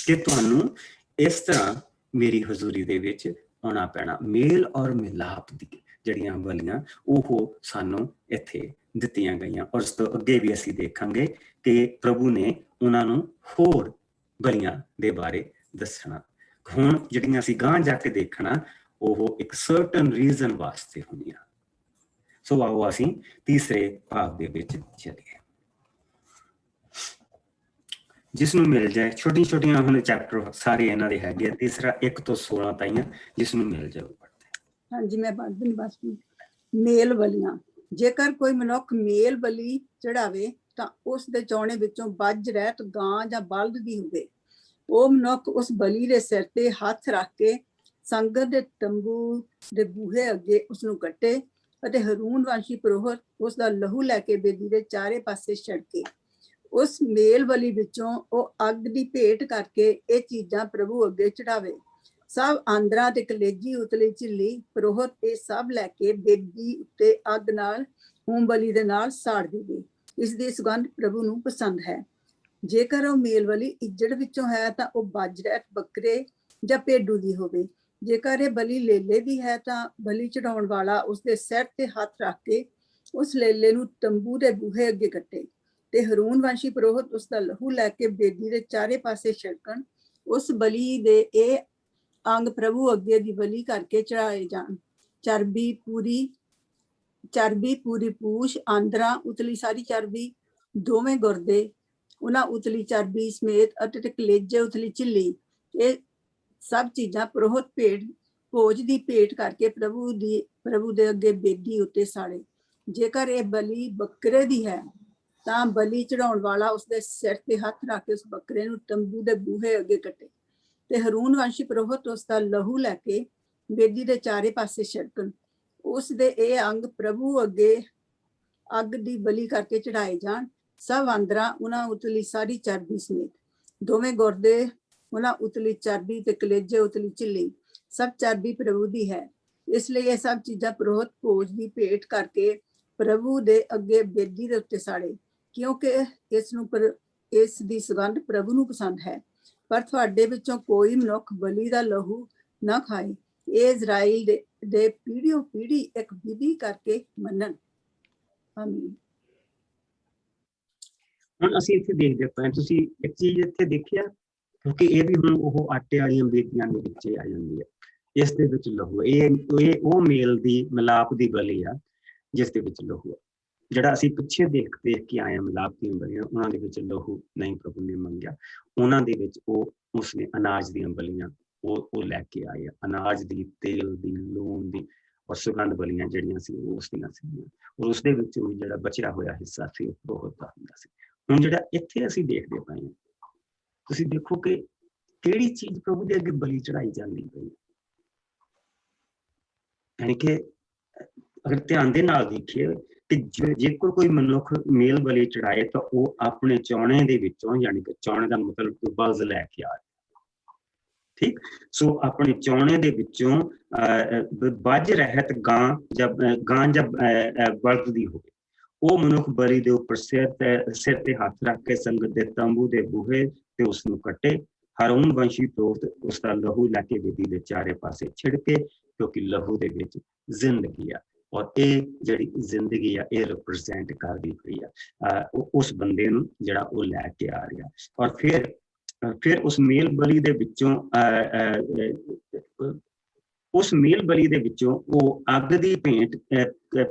ਕਿ ਤੁਹਾਨੂੰ ਇਸ ਤਰ੍ਹਾਂ ਮੇਰੀ ਹਜ਼ੂਰੀ ਦੇ ਵਿੱਚ ਆਉਣਾ ਪੈਣਾ। ਮੇਲ ਔਰ ਮਿਲਾਪ ਦੀ ਜਿਹੜੀਆਂ ਬਲੀਆਂ ਉਹ ਸਾਨੂੰ ਇੱਥੇ ਦਿੱਤੀਆਂ ਗਈਆਂ। ਔਰ ਉਸ ਤੋਂ ਅੱਗੇ ਵੀ ਅਸੀਂ ਦੇਖਾਂਗੇ ਕਿ ਪ੍ਰਭੂ ਨੇ ਉਹਨਾਂ ਨੂੰ ਹੋਰ ਬਲੀਆਂ ਦੇ ਬਾਰੇ ਦੱਸਣਾ। ਹੁਣ ਜਿਹੜੀਆਂ ਅਸੀਂ ਗਾਂਹ ਜਾ ਕੇ ਦੇਖਣਾ, ਉਹ ਇੱਕ ਸਰਟਨ ਰੀਜ਼ਨ ਵਾਸਤੇ ਹੁੰਦੀਆਂ। ਸੋ ਆਓ ਅਸੀਂ ਤੀਸਰੇ ਭਾਗ ਦੇ ਵਿੱਚ ਚੱਲੀਏ, ਜਿਸ ਨੂੰ ਮਿਲ ਜਾਏ। ਛੋਟੀਆਂ ਹੁਣ ਚੈਪਟਰ ਸਾਰੇ ਇਹਨਾਂ ਦੇ ਹੈਗੇ, ਤੀਸਰਾ 1 ਤੋਂ 16 ਤਾਈਂ, ਜਿਸ ਨੂੰ ਮਿਲ ਜਾਏ। ਹਾਂਜੀ, ਮੈਂ ਪੜ੍ਹਦੀ ਬਸ। ਮੇਲ ਬਲੀਆਂ। ਜੇਕਰ ਕੋਈ ਮਨੁੱਖ ਮੇਲ ਬਲੀ ਚੜਾਵੇ ਤਾਂ ਉਸ ਦੇ ਚੌਣੇ ਵਿੱਚੋਂ ਬੱਜ ਰਹਿਤ ਗਾਂ ਜਾਂ ਬਲਦ ਦੀ ਹੋਵੇ। ਉਹ ਮਨੁੱਖ ਉਸ ਬਲੀ ਦੇ ਸਿਰ ਤੇ ਹੱਥ ਰੱਖ ਕੇ ਸੰਗਤ ਦੇ ਤੰਬੂ ਦੇ ਬੂਹੇ ਅੱਗੇ ਉਸ ਨੂੰ ਕੱਟੇ, ਅਤੇ ਹਰੂਨ ਵੰਸ਼ੀ ਪੁਰੋਹਿਤ ਉਸ ਦਾ ਲਹੂ ਲੈ ਕੇ ਬੇਦੀ ਦੇ ਚਾਰੇ ਪਾਸੇ ਛਿੜਕੇ। ਉਸ ਮੇਲ ਬਲੀ ਵਿੱਚੋਂ ਉਹ ਅੱਗ ਦੀ ਭੇਟ ਕਰਕੇ ਇਹ ਚੀਜ਼ਾਂ ਪ੍ਰਭੂ ਅੱਗੇ ਚੜਾਵੇ। ਸਭ ਆਂਦਰਾਂ ਤੇ ਕਲੇਜੀ ਉਤਲੀ ਝਿੱਲੀ ਪੁਰੋਹਿਤ ਇਹ ਸਭ ਲੈ ਕੇ ਬੇਦੀ ਉੱਤੇ ਅੱਗ ਨਾਲ ਹੋਮ ਬਲੀ ਦੇ ਨਾਲ ਸਾੜ ਦੇਵੇ। ਇਸ ਦੀ ਸੁਗੰਧ ਪ੍ਰਭੂ ਨੂੰ ਪਸੰਦ ਹੈ। ਜੇਕਰ ਉਹ ਮੇਲ ਬਲੀ ਇੱਜੜ ਵਿੱਚੋਂ ਹੈ ਤਾਂ ਉਹ ਬਾਜਰਤ ਬੱਕਰੇ ਜਾਂ ਭੇਡੂ ਦੀ ਹੋਵੇ। ਜੇਕਰ ਇਹ ਬਲੀ ਲੇਲੇ ਦੀ ਹੈ ਤਾਂ ਬਲੀ ਚੜਾਉਣ ਵਾਲਾ ਉਸਦੇ ਸਿਰ ਤੇ ਹੱਥ ਰੱਖ ਕੇ ਉਸ ਲੇਲੇ ਨੂੰ ਤੰਬੂ ਦੇ ਬੂਹੇ ਅੱਗੇ ਕੱਟੇ, ਤੇ ਹਰੂਨ ਵੰਸ਼ੀ ਪੁਰੋਹਿਤ ਉਸ ਦਾ ਲਹੂ ਲੈ ਕੇ ਬੇਦੀ ਦੇ ਚਾਰੇ ਪਾਸੇ ਛਿੜਕਣ। ਉਸ ਬਲੀ ਦੇ ਇਹ ਅੰਗ ਪ੍ਰਭੂ ਅੱਗੇ ਦੀ ਬਲੀ ਕਰਕੇ ਚੜਾਏ ਜਾਣ। ਚਰਬੀ ਪੂਰੀ ਪੂਛ, ਆਂਦਰਾਂ, ਉਤਲੀ ਸਾਰੀ ਚਰਬੀ, ਦੋਵੇਂ ਗੁਰਦੇ, ਉਹਨਾਂ ਉਤਲੀ ਚਰਬੀ ਸਮੇਤ, ਅਤੇ ਕਲੇਜੇ, ਉਤਲੀ ਝਿੱਲੀ, ਇਹ ਸਭ ਚੀਜ਼ਾਂ ਪੁਰੋਹਿਤ ਭੋਜ ਦੀ ਭੇਟ ਕਰਕੇ ਪ੍ਰਭੂ ਦੇ ਅੱਗੇ ਬੇਦੀ ਉੱਤੇ ਸਾੜੇ। ਜੇਕਰ ਇਹ ਬਲੀ ਬੱਕਰੇ ਦੀ ਹੈ ਤਾਂ ਬਲੀ ਚੜਾਉਣ ਵਾਲਾ ਉਸਦੇ ਸਿਰ ਤੇ ਹੱਥ ਰੱਖ ਕੇ ਉਸ ਬੱਕਰੇ ਨੂੰ ਤੰਬੂ ਦੇ ਬੂਹੇ ਅੱਗੇ ਕੱਟੇ, ਤੇ ਹਰੂਨ ਵੰਸ਼ੀ ਪੁਰੋਹਿਤ ਉਸ ਦਾ ਲਹੂ ਲੈ ਕੇ ਬੇਦੀ ਦੇ ਚਾਰੇ ਪਾਸੇ ਛਿੜਕਣ। ਉਸ ਦੇ ਇਹ ਅੰਗ ਪ੍ਰਭੂ ਅੱਗੇ ਅੱਗ ਦੀ ਬਲੀ ਕਰਕੇ ਚੜਾਏ ਜਾਣ। ਸਭ ਆਂਦਰਾਂ, ਉਹਨਾਂ ਉਤਲੀ ਸਾਰੀ ਚਰਬੀ ਸਮੇਤ, ਦੋਵੇਂ ਗੁਰਦੇ, ਉਹਨਾਂ ਉਤਲੀ ਚਰਬੀ, ਤੇ ਕਲੇਜੇ, ਉਤਲੀ ਝਿੱਲੀ, ਸਭ ਚਰਬੀ ਪ੍ਰਭੂ ਦੀ ਹੈ। ਇਸ ਲਈ ਇਹ ਸਭ ਚੀਜ਼ਾਂ ਪੁਰੋਹਿਤ ਭੋਜ ਦੀ ਭੇਟ ਕਰਕੇ ਪ੍ਰਭੂ ਦੇ ਅੱਗੇ ਬੇਦੀ ਦੇ ਉੱਤੇ ਸਾੜੇ, ਕਿਉਂਕਿ ਇਸ ਦੀ ਸੁਗੰਧ ਪ੍ਰਭੂ ਨੂੰ ਪਸੰਦ ਹੈ। ਪਰ ਤੁਹਾਡੇ ਵਿੱਚੋਂ ਕੋਈ ਮਨੁੱਖ ਬਲੀ ਦਾ ਲਹੂ ਨਾ ਖਾਏ। ਇਹ ਇਜ਼ਰਾਈਲ ਦੇ ਪੀੜ੍ਹੀਓਂ ਪੀੜ੍ਹੀ ਇੱਕ ਵਿਧੀ ਕਰਕੇ ਮੰਨਣ। ਆਮੀਨ। ਹੁਣ ਅਸੀਂ ਇੱਥੇ ਦੇਖਦੇ ਪਏ, ਤੁਸੀਂ ਇੱਕ ਚੀਜ਼ ਇੱਥੇ ਦੇਖਿਆ, ਕਿਉਂਕਿ ਇਹ ਵੀ ਹੁਣ ਉਹ ਆਟੇ ਵਾਲੀਆਂ ਬੇਦੀਆਂ ਦੇ ਵਿੱਚ ਆ ਜਾਂਦੀ ਹੈ। ਇਸ ਦੇ ਵਿੱਚ ਲਹੂ, ਇਹ ਉਹ ਮੇਲ ਦੀ ਮਿਲਾਪ ਦੀ ਬਲੀ ਆ ਜਿਸ ਦੇ ਵਿੱਚ ਲਹੂ ਆ। ਜਿਹੜਾ ਅਸੀਂ ਪਿੱਛੇ ਦੇਖ ਕੇ ਆਏ ਹਾਂ ਮਿਲਾਪ ਦੀਆਂ ਬਲੀਆਂ, ਉਹਨਾਂ ਦੇ ਵਿੱਚ ਲਹੂ ਨਹੀਂ ਪ੍ਰਭੂ ਨੇ ਮੰਗਿਆ। ਉਹਨਾਂ ਦੇ ਵਿੱਚ ਉਸਨੇ ਅਨਾਜ ਦੀਆਂ ਬਲੀਆਂ ਉਹ ਲੈ ਕੇ ਆਏ ਆ। ਅਨਾਜ ਦੀ, ਤੇਲ ਦੀ, ਲੂਣ ਦੀ ਔਰ ਸੁਗੰਧ ਬਲੀਆਂ ਜਿਹੜੀਆਂ ਸੀ ਉਹ ਉਸ ਦੀਆਂ ਸੀਗੀਆਂ। ਔਰ ਉਸਦੇ ਵਿੱਚ ਜਿਹੜਾ ਬਚਿਆ ਹੋਇਆ ਹਿੱਸਾ ਸੀ ਉਹ ਬਹੁਤ ਦਾ ਹੁੰਦਾ ਸੀ। ਹੁਣ ਜਿਹੜਾ ਇੱਥੇ ਅਸੀਂ ਦੇਖਦੇ ਪਏ ਹਾਂ, ਤੁਸੀਂ ਦੇਖੋ ਕਿ ਕਿਹੜੀ ਚੀਜ਼ ਪ੍ਰਭੂ ਦੇ ਅੱਗੇ ਬਲੀ ਚੜਾਈ ਜਾਂਦੀ ਪਈ। ਯਾਨੀ ਕਿ ਅਗਰ ਧਿਆਨ ਦੇ ਨਾਲ ਦੇਖੀਏ ਕਿ ਜੇਕਰ ਕੋਈ ਮਨੁੱਖ ਮੇਲ ਬਲੀ ਚੜਾਏ ਤਾਂ ਉਹ ਆਪਣੇ ਚੌਣੇ ਦੇ ਵਿੱਚੋਂ, ਯਾਨੀ ਕਿ ਚੌਣੇ ਦਾ ਮਤਲਬ ਬਲਦ ਲੈ ਕੇ ਆ, ਠੀਕ। ਸੋ ਆਪਣੇ ਚੌਣੇ ਦੇ ਵਿੱਚੋਂ ਬੱਝ ਰਹਿਤ ਗਾਂ ਜਾਂ ਬਲਦ ਦੀ ਹੋਵੇ, ਉਹ ਮਨੁੱਖ ਬਲੀ ਦੇ ਉੱਪਰ ਸਿਰ ਤੇ ਹੱਥ ਰੱਖ ਕੇ ਸੰਗਤ ਦੇ ਤੰਬੂ ਦੇ ਬੂਹੇ ਤੇ ਉਸ ਨੂੰ ਕੱਟੇ। ਹਾਰੂਨ ਵੰਸ਼ੀ ਪੁਰੋਹਿਤ ਉਸ ਦਾ ਲਹੂ ਲੈ ਕੇ ਵੇਦੀ ਦੇ ਚਾਰੇ ਪਾਸੇ ਛਿੜਕੇ, ਕਿਉਂਕਿ ਲਹੂ ਦੇ ਵਿੱਚ ਜ਼ਿੰਦਗੀ ਆ। ਔਰ ਇਹ ਜਿਹੜੀ ਜ਼ਿੰਦਗੀ ਆ ਇਹ ਰਿਪਰੈਜ਼ੈਂਟ ਕਰਦੀ ਪਈ ਆ ਉਸ ਬੰਦੇ ਨੂੰ ਜਿਹੜਾ ਉਹ ਲੈ ਕੇ ਆ ਰਿਹਾ। ਔਰ ਫਿਰ ਉਸ ਮੇਲ ਬਲੀ ਦੇ ਵਿੱਚੋਂ ਉਹ ਅੱਗ ਦੀ ਭੇਂਟ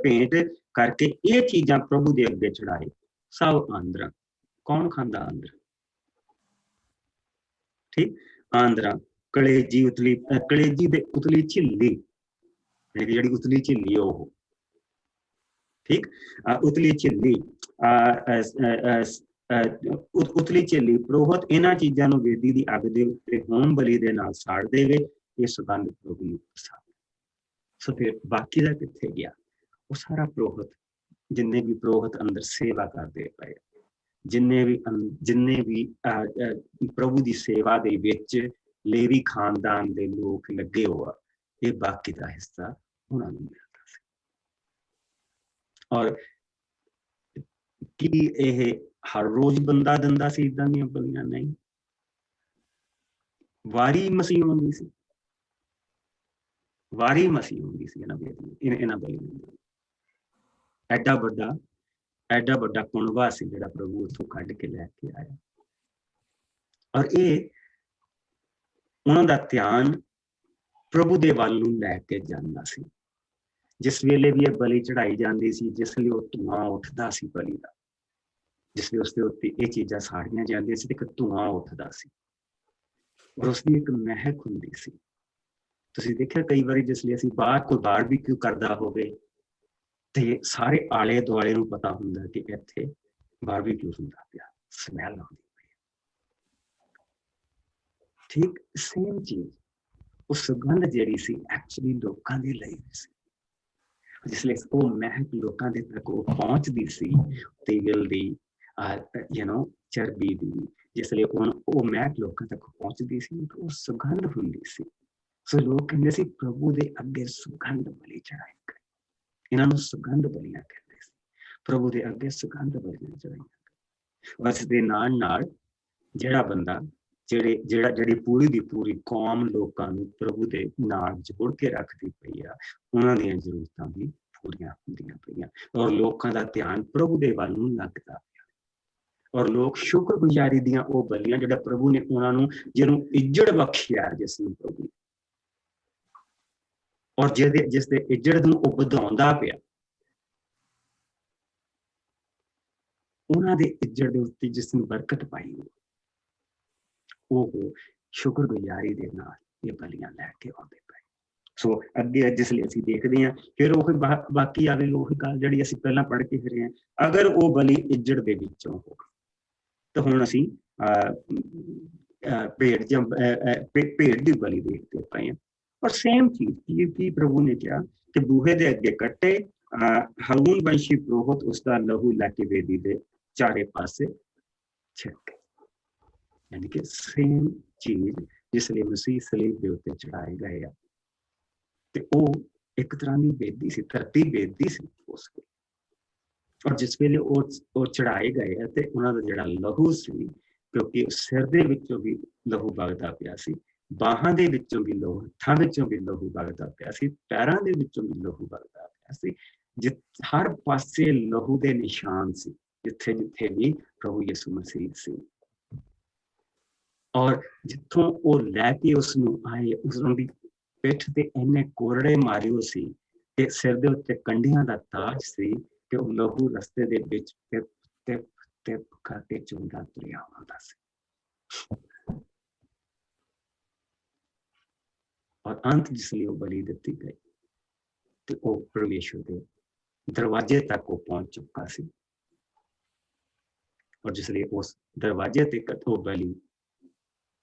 ਕਰਕੇ ਇਹ ਚੀਜ਼ਾਂ ਪ੍ਰਭੂ ਦੇ ਅੱਗੇ ਚੜਾਏ। ਸਭ ਆਂਦਰਾਂ, ਕੌਣ ਖਾਂਦਾ ਆਂਦਰ? ਠੀਕ, ਆਂਦਰਾਂ, ਕਲੇਜੀ ਦੇ ਉਤਲੀ ਝਿੱਲੀ, ਜਿਹੜੀ ਉਤਲੀ ਝਿੱਲੀ ਉਹ, ਠੀਕ, ਉਤਲੀ ਝਿੱਲੀ ਪੁਰੋਹਿਤ ਇਹਨਾਂ ਚੀਜ਼ਾਂ ਨੂੰ ਵੇਦੀ ਦੀ ਅੱਗ ਦੇ ਉੱਤੇ ਹੋਮ ਬਲੀ ਦੇ ਨਾਲ ਸਾੜ ਦੇਵੇ। ਇਹ ਸੁਗੰਧ ਪ੍ਰਭੂ ਨੂੰ ਪਸੰਦ। ਸੋ ਫਿਰ ਬਾਕੀ ਦਾ ਕਿੱਥੇ ਗਿਆ? ਉਹ ਸਾਰਾ ਪੁਰੋਹਿਤ, ਜਿੰਨੇ ਵੀ ਪੁਰੋਹਿਤ ਅੰਦਰ ਸੇਵਾ ਕਰਦੇ ਪਏ, ਜਿੰਨੇ ਵੀ ਪ੍ਰਭੂ ਦੀ ਸੇਵਾ ਦੇ ਵਿੱਚ ਲੇਵੀ ਖਾਨਦਾਨ ਦੇ ਲੋਕ ਲੱਗੇ ਹੋਆ, ਇਹ ਬਾਕੀ ਦਾ ਹਿੱਸਾ ਉਹਨਾਂ ਨੂੰ ਮਿਲਦਾ ਸੀ। ਔਰ ਕੀ ਇਹ ਹਰ ਰੋਜ਼ ਬੰਦਾ ਦਿੰਦਾ ਸੀ ਏਦਾਂ ਦੀਆਂ ਬਲੀਆਂ? ਨਹੀਂ, ਵਾਰੀ ਮਸੀਹ ਹੁੰਦੀ ਸੀ, ਵਾਰੀ ਮਸੀਹ ਹੁੰਦੀ ਸੀ ਇਹਨਾਂ ਬਲੀਆਂ ਦੀ। ਐਡਾ ਵੱਡਾ ਕੁਣਵਾ ਸੀ ਜਿਹੜਾ ਪ੍ਰਭੂ ਉੱਥੋਂ ਕੱਢ ਕੇ ਲੈ ਕੇ ਆਇਆ। ਔਰ ਇਹ ਉਹਨਾਂ ਦਾ ਧਿਆਨ ਪ੍ਰਭੂ ਦੇ ਵੱਲ ਨੂੰ ਲੈ ਕੇ ਜਾਂਦਾ ਸੀ। ਜਿਸ ਵੇਲੇ ਵੀ ਇਹ ਬਲੀ ਚੜਾਈ ਜਾਂਦੀ ਸੀ, ਜਿਸ ਲਈ ਉਹ ਧੂਆਂ ਉੱਠਦਾ ਸੀ ਬਲੀ ਦਾ, ਜਿਸ ਲਈ ਉਸਦੇ ਉੱਤੇ ਇਹ ਚੀਜ਼ਾਂ ਸਾੜੀਆਂ ਜਾਂਦੀਆਂ ਸੀ ਤੇ ਇੱਕ ਧੂਆਂ ਉੱਠਦਾ ਸੀ ਔਰ ਉਸਦੀ ਇੱਕ ਮਹਿਕ ਹੁੰਦੀ ਸੀ। ਤੁਸੀਂ ਦੇਖਿਆ ਕਈ ਵਾਰੀ ਜਿਸ ਲਈ ਅਸੀਂ ਬਾਹਰ ਕੋਈ ਬਾਰਬੀਕਿਊ ਕਰਦਾ ਹੋਵੇ ਤੇ ਸਾਰੇ ਆਲੇ ਦੁਆਲੇ ਨੂੰ ਪਤਾ ਹੁੰਦਾ ਕਿ ਇੱਥੇ ਬਾਰਬੀਕਿਊ ਹੁੰਦਾ ਪਿਆ, ਸਮੈਲ ਆਉਂਦੀ ਪਈ। ਠੀਕ ਸੇਮ ਚੀਜ਼, ਉਹ ਸੁਗੰਧ ਜਿਹੜੀ ਸੀ ਐਕਚੁਅਲੀ ਲੋਕਾਂ ਦੇ ਲਈ ਸੀ। ਜਿਸ ਲਈ ਉਹ ਮਹਿਕ ਲੋਕਾਂ ਦੇ ਤੱਕ ਉਹ ਪਹੁੰਚਦੀ ਸੀ, ਤੇਲ ਦੀ ਚਰਬੀ ਦੀ, ਜਿਸ ਲਈ ਉਹ ਮਹਿਕ ਲੋਕਾਂ ਤੱਕ ਪਹੁੰਚਦੀ ਸੀ, ਉਹ ਸੁਗੰਧ ਹੁੰਦੀ ਸੀ। ਸੋ ਲੋਕ ਕਹਿੰਦੇ ਸੀ ਪ੍ਰਭੂ ਦੇ ਅੱਗੇ ਸੁਗੰਧ ਬਲੀ ਚੜਾਈ। ਇਹਨਾਂ ਨੂੰ ਸੁਗੰਧ ਬਲੀਆਂ ਕਹਿੰਦੇ ਸੀ। ਪ੍ਰਭੂ ਦੇ ਅੱਗੇ ਸੁਗੰਧ ਬਲੀਆਂ ਚੜਾਈਆਂ। ਉਸ ਦੇ ਨਾਲ ਜਿਹੜਾ ਬੰਦਾ ਜਿਹੜੀ ਪੂਰੀ ਦੀ ਪੂਰੀ ਕੌਮ ਲੋਕਾਂ ਨੂੰ ਪ੍ਰਭੂ ਦੇ ਨਾਲ ਜੋੜ ਕੇ ਰੱਖਦੀ ਪਈ ਆ, ਉਹਨਾਂ ਦੀਆਂ ਜ਼ਰੂਰਤਾਂ ਵੀ ਪੂਰੀਆਂ ਹੁੰਦੀਆਂ ਪਈਆਂ ਔਰ ਲੋਕਾਂ ਦਾ ਧਿਆਨ ਪ੍ਰਭੂ ਦੇ ਵੱਲ ਨੂੰ ਲੱਗਦਾ ਪਿਆ। ਔਰ ਲੋਕ ਸ਼ੁਕਰਗੁਜ਼ਾਰੀ ਦੀਆਂ ਉਹ ਬਲੀਆਂ ਜਿਹੜਾ ਪ੍ਰਭੂ ਨੇ ਉਹਨਾਂ ਨੂੰ, ਜਿਹਨੂੰ ਇੱਜੜ ਬਖਸ਼ਿਆ, ਜਿਸ ਨੂੰ ਪ੍ਰਭੂ ਔਰ ਜਿਸ ਦੇ ਇੱਜੜ ਨੂੰ ਉਹ ਵਧਾਉਂਦਾ ਪਿਆ, ਉਹਨਾਂ ਦੇ ਇੱਜੜ ਦੇ ਉੱਤੇ ਜਿਸ ਨੂੰ ਬਰਕਤ ਪਾਈ, ਉਹ ਸ਼ੁਕਰਗੁਜ਼ਾਰੀ ਦੇ ਨਾਲ ਇਹ ਬਲੀਆਂ ਲੈ ਕੇ ਆਉਂਦੇ ਪਏ। ਸੋ ਅੱਗੇ ਜਿਸ ਲਈ ਅਸੀਂ ਦੇਖਦੇ ਹਾਂ, ਫਿਰ ਉਹ ਬਾਕੀ ਆਵੇ ਉਹੀ ਗੱਲ ਜਿਹੜੀ ਅਸੀਂ ਪਹਿਲਾਂ ਪੜ੍ਹ ਕੇ ਫਿਰੇ ਹਾਂ। ਅਗਰ ਉਹ ਬਲੀ ਇੱਜੜ ਦੇ ਵਿੱਚੋਂ ਹੋਵੇ ਤਾਂ ਹੁਣ ਅਸੀਂ ਭੇਡ ਦੀ ਬਲੀ ਦੇਖਦੇ ਪਏ ਹਾਂ। ਔਰ ਸੇਮ ਚੀਜ਼ ਕੀ ਪ੍ਰਭੂ ਨੇ ਕਿਹਾ ਕਿ ਬੂਹੇ ਦੇ ਅੱਗੇ ਕੱਟੇ, ਹਾਰੂਨ ਵੰਸ਼ੀ ਪੁਰੋਹਿਤ ਉਸਦਾ ਲਹੂ ਲੈ ਕੇ ਵੇਦੀ ਦੇ ਚਾਰੇ ਪਾਸੇ ਛਿੜਕੇ। ਯਾਨੀ ਕਿ ਸੇਮ ਚੀਜ਼ ਜਿਸ ਲਈ ਮਸੀਹ ਸਲੀਬ ਦੇ ਉੱਤੇ ਚੜਾਏ ਗਏ ਆ, ਤੇ ਉਹ ਇੱਕ ਤਰ੍ਹਾਂ ਦੀ ਬੇਦੀ ਸੀ, ਧਰਤੀ ਬੇਦੀ ਸੀ ਉਸ ਵੇਲੇ। ਔਰ ਜਿਸ ਵੇਲੇ ਉਹ ਚੜਾਏ ਗਏ ਆ ਤੇ ਉਹਨਾਂ ਦਾ ਜਿਹੜਾ ਲਹੂ ਸੀ क्योंकि सिर दे विचों भी लहू वगदा पिया सी, बाहां दे विचों भी लहू, हत्थां विचों भी लहू वगदा पिया सी, पैरां दे विचों भी लहू वगदा पिया सी। हर पासे लहू दे निशान सी, जिथे जिथे भी प्रभु यीशु मसीह सी। और जिथों वो लैके उसनूं आए, उसदी पिठ ते इन्ने कोरड़े मारियो सी ते सिर दे उत्ते कंढियां दा ताज सी कि वो लहू रस्ते दे विच टिप टिप टिप करके चुंदा तुरिया आउंदा सी। और अंत जिसलिए वो बलि दित्ती गई तो वो परमेश्वर दे दरवाजे तक वो पहुंच चुका सी। और जिसलिए उस दरवाजे तक वो बलि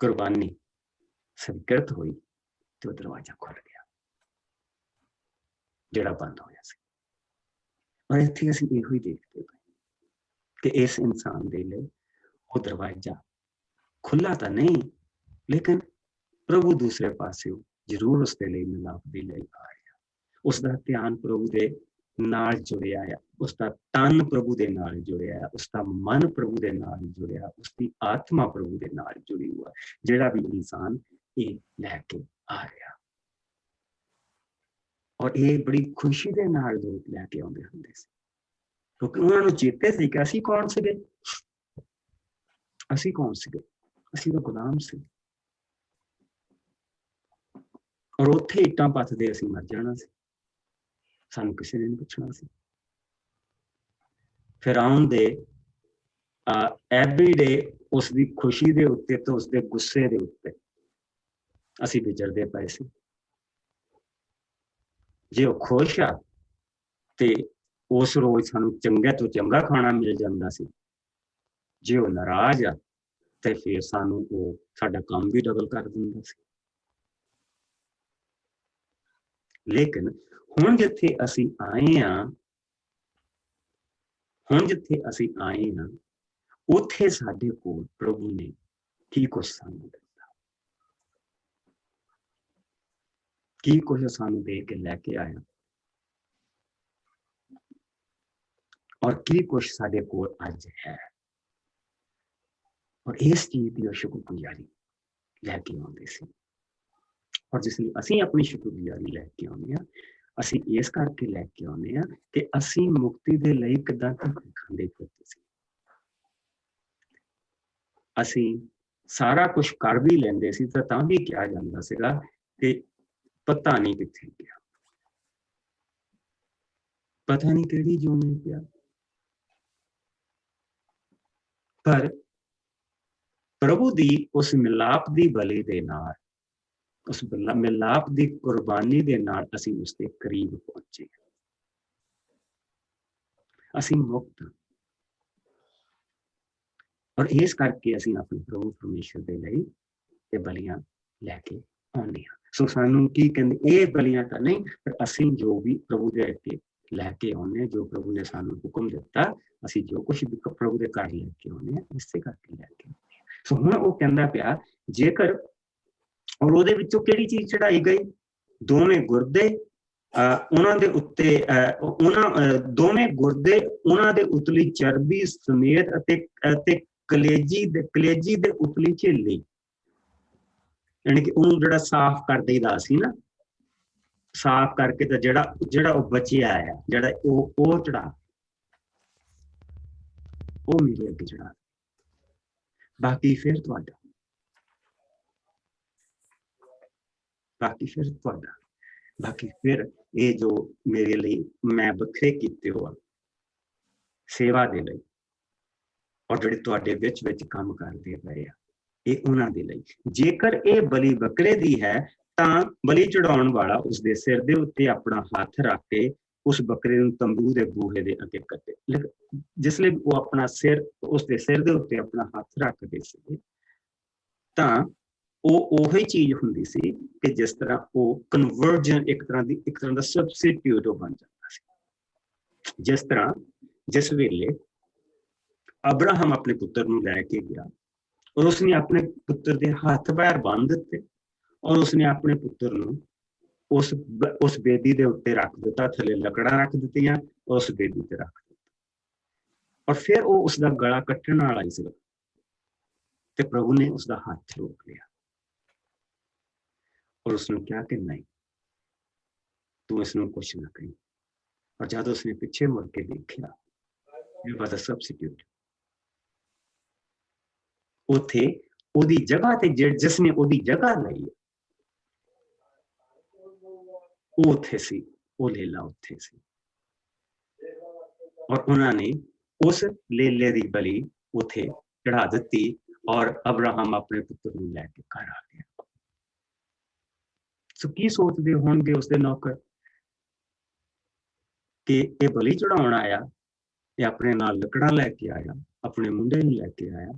कुर्बानी स्वीकृत हुई तो दरवाजा खुल गया जिहड़ा बंद होया सी। और इत्थे असीं इहो ही देखते कि इस इंसान दे लई वो दरवाजा खुला तो नहीं, लेकिन प्रभु दूसरे पासे जरूर उसके लिए मिलाप दे लई आ रहा। उसका ध्यान प्रभु दे नाल जुड़िया है, उसका तन प्रभु दे नाल जुड़िया है, उसका मन प्रभु दे नाल जुड़िया, उसकी आत्मा प्रभु दे नाल जुड़ी हुआ। जिहड़ा भी इंसान ये लैके आ रहा और ये बड़ी खुशी दे नाल लोग लैके आउंदे हुंदे सी, क्योंकि उन्होंने चेते सी कि असीं कौन सीगे, असीं कौन सीगे, असीं तो गुलाम सी। और उत्थे इट्टां पथदे असीं मर जाना सी, सानूं किसी ने नहीं पुछना सी। फिरौन दे एवरी डे उसकी खुशी दे उत्ते तो उसके गुस्से दे उत्ते असीं विचरदे पए सी। जे वो खुश आ ते उस रोज सानूं चंगे तो चंगा खाना मिल जांदा सी, जे वो नाराज आ ते फिर सानूं वो साडा काम भी डबल कर दिंदा सी। लेकिन हुण जिथे असीं आए हां, हुण जिथे असीं आए हां, उत्थे साडे कोल प्रभु ने की कुछ सानूं दित्ता, की कुछ सानूं दे के लैके आया, और की कुछ साडे कोल अज है। और इस चीज की शुक्रगुजारी लैके आउंदे सी। और जिसलिए असीं अपनी शुक्रगुजारी लैके आउंदे हां, असीं इस करके लैके आउंदे हां कि असीं मुक्ति दे लई किदां खांदे फिरदे सी। असीं सारा कुछ कर भी लैंदे सी तां भी किहा जांदा सीगा कि पता नहीं कित्थे गया, पता नहीं किहड़ी जूने पिया। पर प्रभु दी उस मिलाप दी बलि दे नाल, उस मिलाप दी कुर्बानी दे नाल असीं उसके करीब पहुंचे, असीं मुक्त। और इस करके असीं अपने प्रभु परमेश्वर दे लई ये बलियां लैके आउंदे हां। सो सानूं की कहंदे ये बलियां तां नहीं, पर असीं जो भी प्रभु दे अगे लैके आउंदे, जो प्रभु ने सानूं हुक्म दित्ता, असीं जो कुछ भी प्रभु दे घर लैके आउंदे इसे करके लैके आउंदे। सो हुण वो कहंदा पिया जेकर और ਉਹਦੇ ਵਿੱਚੋਂ ਕਿਹੜੀ ਚੀਜ਼ ਚੜਾਈ ਗਈ, ਦੋਵੇਂ ਗੁਰਦੇ ਉਹਨਾਂ ਦੇ ਉੱਤੇ ਦੋਵੇਂ ਗੁਰਦੇ ਉਹਨਾਂ ਦੇ ਉਤਲੀ ਚਰਬੀ ਸਮੇਤ ਅਤੇ ਕਲੇਜੀ ਦੇ ਉਤਲੀ ਝਿੱਲੀ, ਯਾਨੀ ਕਿ ਉਹਨੂੰ ਜਿਹੜਾ ਸਾਫ਼ ਕਰ ਦੇਈਦਾ ਸੀ ਨਾ, ਸਾਫ਼ ਕਰਕੇ ਤਾਂ ਜਿਹੜਾ ਉਹ ਬਚਿਆ ਆ, ਜਿਹੜਾ ਉਹ ਚੜਾ, ਉਹ ਮੇਰੇ ਅੱਗੇ ਚੜਾ, ਬਾਕੀ ਫਿਰ ਤੁਹਾਡਾ, बाकी फिर तुहाडा, बाकी फिर ये जो मेरे लिए मैं बखरे कीते हो सेवा दे लई और जिहड़े तुहाडे विच विच काम करदे पए आ, ये उन्हां दे लई। जेकर ये बलि बकरे दी है तां बलि चढ़ाउण वाला उसदे सिर दे उत्ते अपना हत्थ रख के उस बकरे नूं तंबू दे बूहे दे अगे कट्टे। जिसले वो अपना सिर उसदे सिर दे उत्ते अपना हत्थ रखदे सी तां ਉਹੀ ਚੀਜ਼ ਹੁੰਦੀ ਸੀ ਕਿ ਜਿਸ ਤਰ੍ਹਾਂ ਉਹ ਕਨਵਰਜਨ ਇੱਕ ਤਰ੍ਹਾਂ ਦਾ ਸਬਸਟੀਟਿਊਟ ਬਣ ਜਾਂਦਾ ਸੀ। ਜਿਸ ਤਰ੍ਹਾਂ ਜਿਸ ਵੇਲੇ ਅਬਰਾਹਮ ਆਪਣੇ ਪੁੱਤਰ ਨੂੰ ਲੈ ਕੇ ਗਿਆ ਔਰ ਉਸਨੇ ਆਪਣੇ ਪੁੱਤਰ ਦੇ ਹੱਥ ਪੈਰ ਬੰਨ੍ਹ ਦਿੱਤੇ ਔਰ ਉਸਨੇ ਆਪਣੇ ਪੁੱਤਰ ਨੂੰ ਉਸ ਬੇਦੀ ਦੇ ਉੱਤੇ ਰੱਖ ਦਿੱਤਾ, ਥੱਲੇ ਲੱਕੜਾਂ ਰੱਖ ਦਿੱਤੀਆਂ, ਉਸ ਬੇਦੀ ਤੇ ਰੱਖ ਦਿੱਤਾ ਔਰ ਫਿਰ ਉਹ ਉਸਦਾ ਗਲਾ ਕੱਟਣ ਵਾਲਾ ਹੀ ਸੀ। ਤੇ ਪ੍ਰਭੂ ਨੇ ਉਸਦਾ ਹੱਥ ਰੋਕ ਲਿਆ ਔਰ ਉਸਨੂੰ ਕਿਹਾ ਕਿ ਨਹੀਂ, ਤੂੰ ਇਸਨੂੰ ਕੁਛ ਨਾ ਕਹੀਂ। ਔਰ ਜਦ ਉਸਨੇ ਪਿੱਛੇ ਮੁੜ ਕੇ ਦੇਖਿਆ, it was a substitute, ਉੱਥੇ ਉਹਦੀ ਜਗ੍ਹਾ ਤੇ ਜਿਸਨੇ ਉਹਦੀ ਜਗ੍ਹਾ ਲਈ ਉਹ ਉੱਥੇ ਸੀ, ਉਹ ਲੇਲਾ ਉੱਥੇ ਸੀ। ਔਰ ਉਹਨਾਂ ਨੇ ਉਸ ਲੇਲੇ ਦੀ ਬਲੀ ਉੱਥੇ ਚੜਾ ਦਿੱਤੀ ਔਰ ਅਬਰਾਹਮ ਆਪਣੇ ਪੁੱਤਰ ਨੂੰ ਲੈ ਕੇ ਘਰ ਆ ਗਿਆ। ਸੋ ਕੀ ਸੋਚਦੇ ਹੋਣਗੇ ਉਸਦੇ ਨੌਕਰ ਕਿ ਇਹ ਬਲੀ ਚੜਾਉਣ ਆਇਆ, ਇਹ ਆਪਣੇ ਨਾਲ ਲੱਕੜਾਂ ਲੈ ਕੇ ਆਇਆ, ਆਪਣੇ ਮੁੰਡੇ ਨੂੰ ਲੈ ਕੇ ਆਇਆ,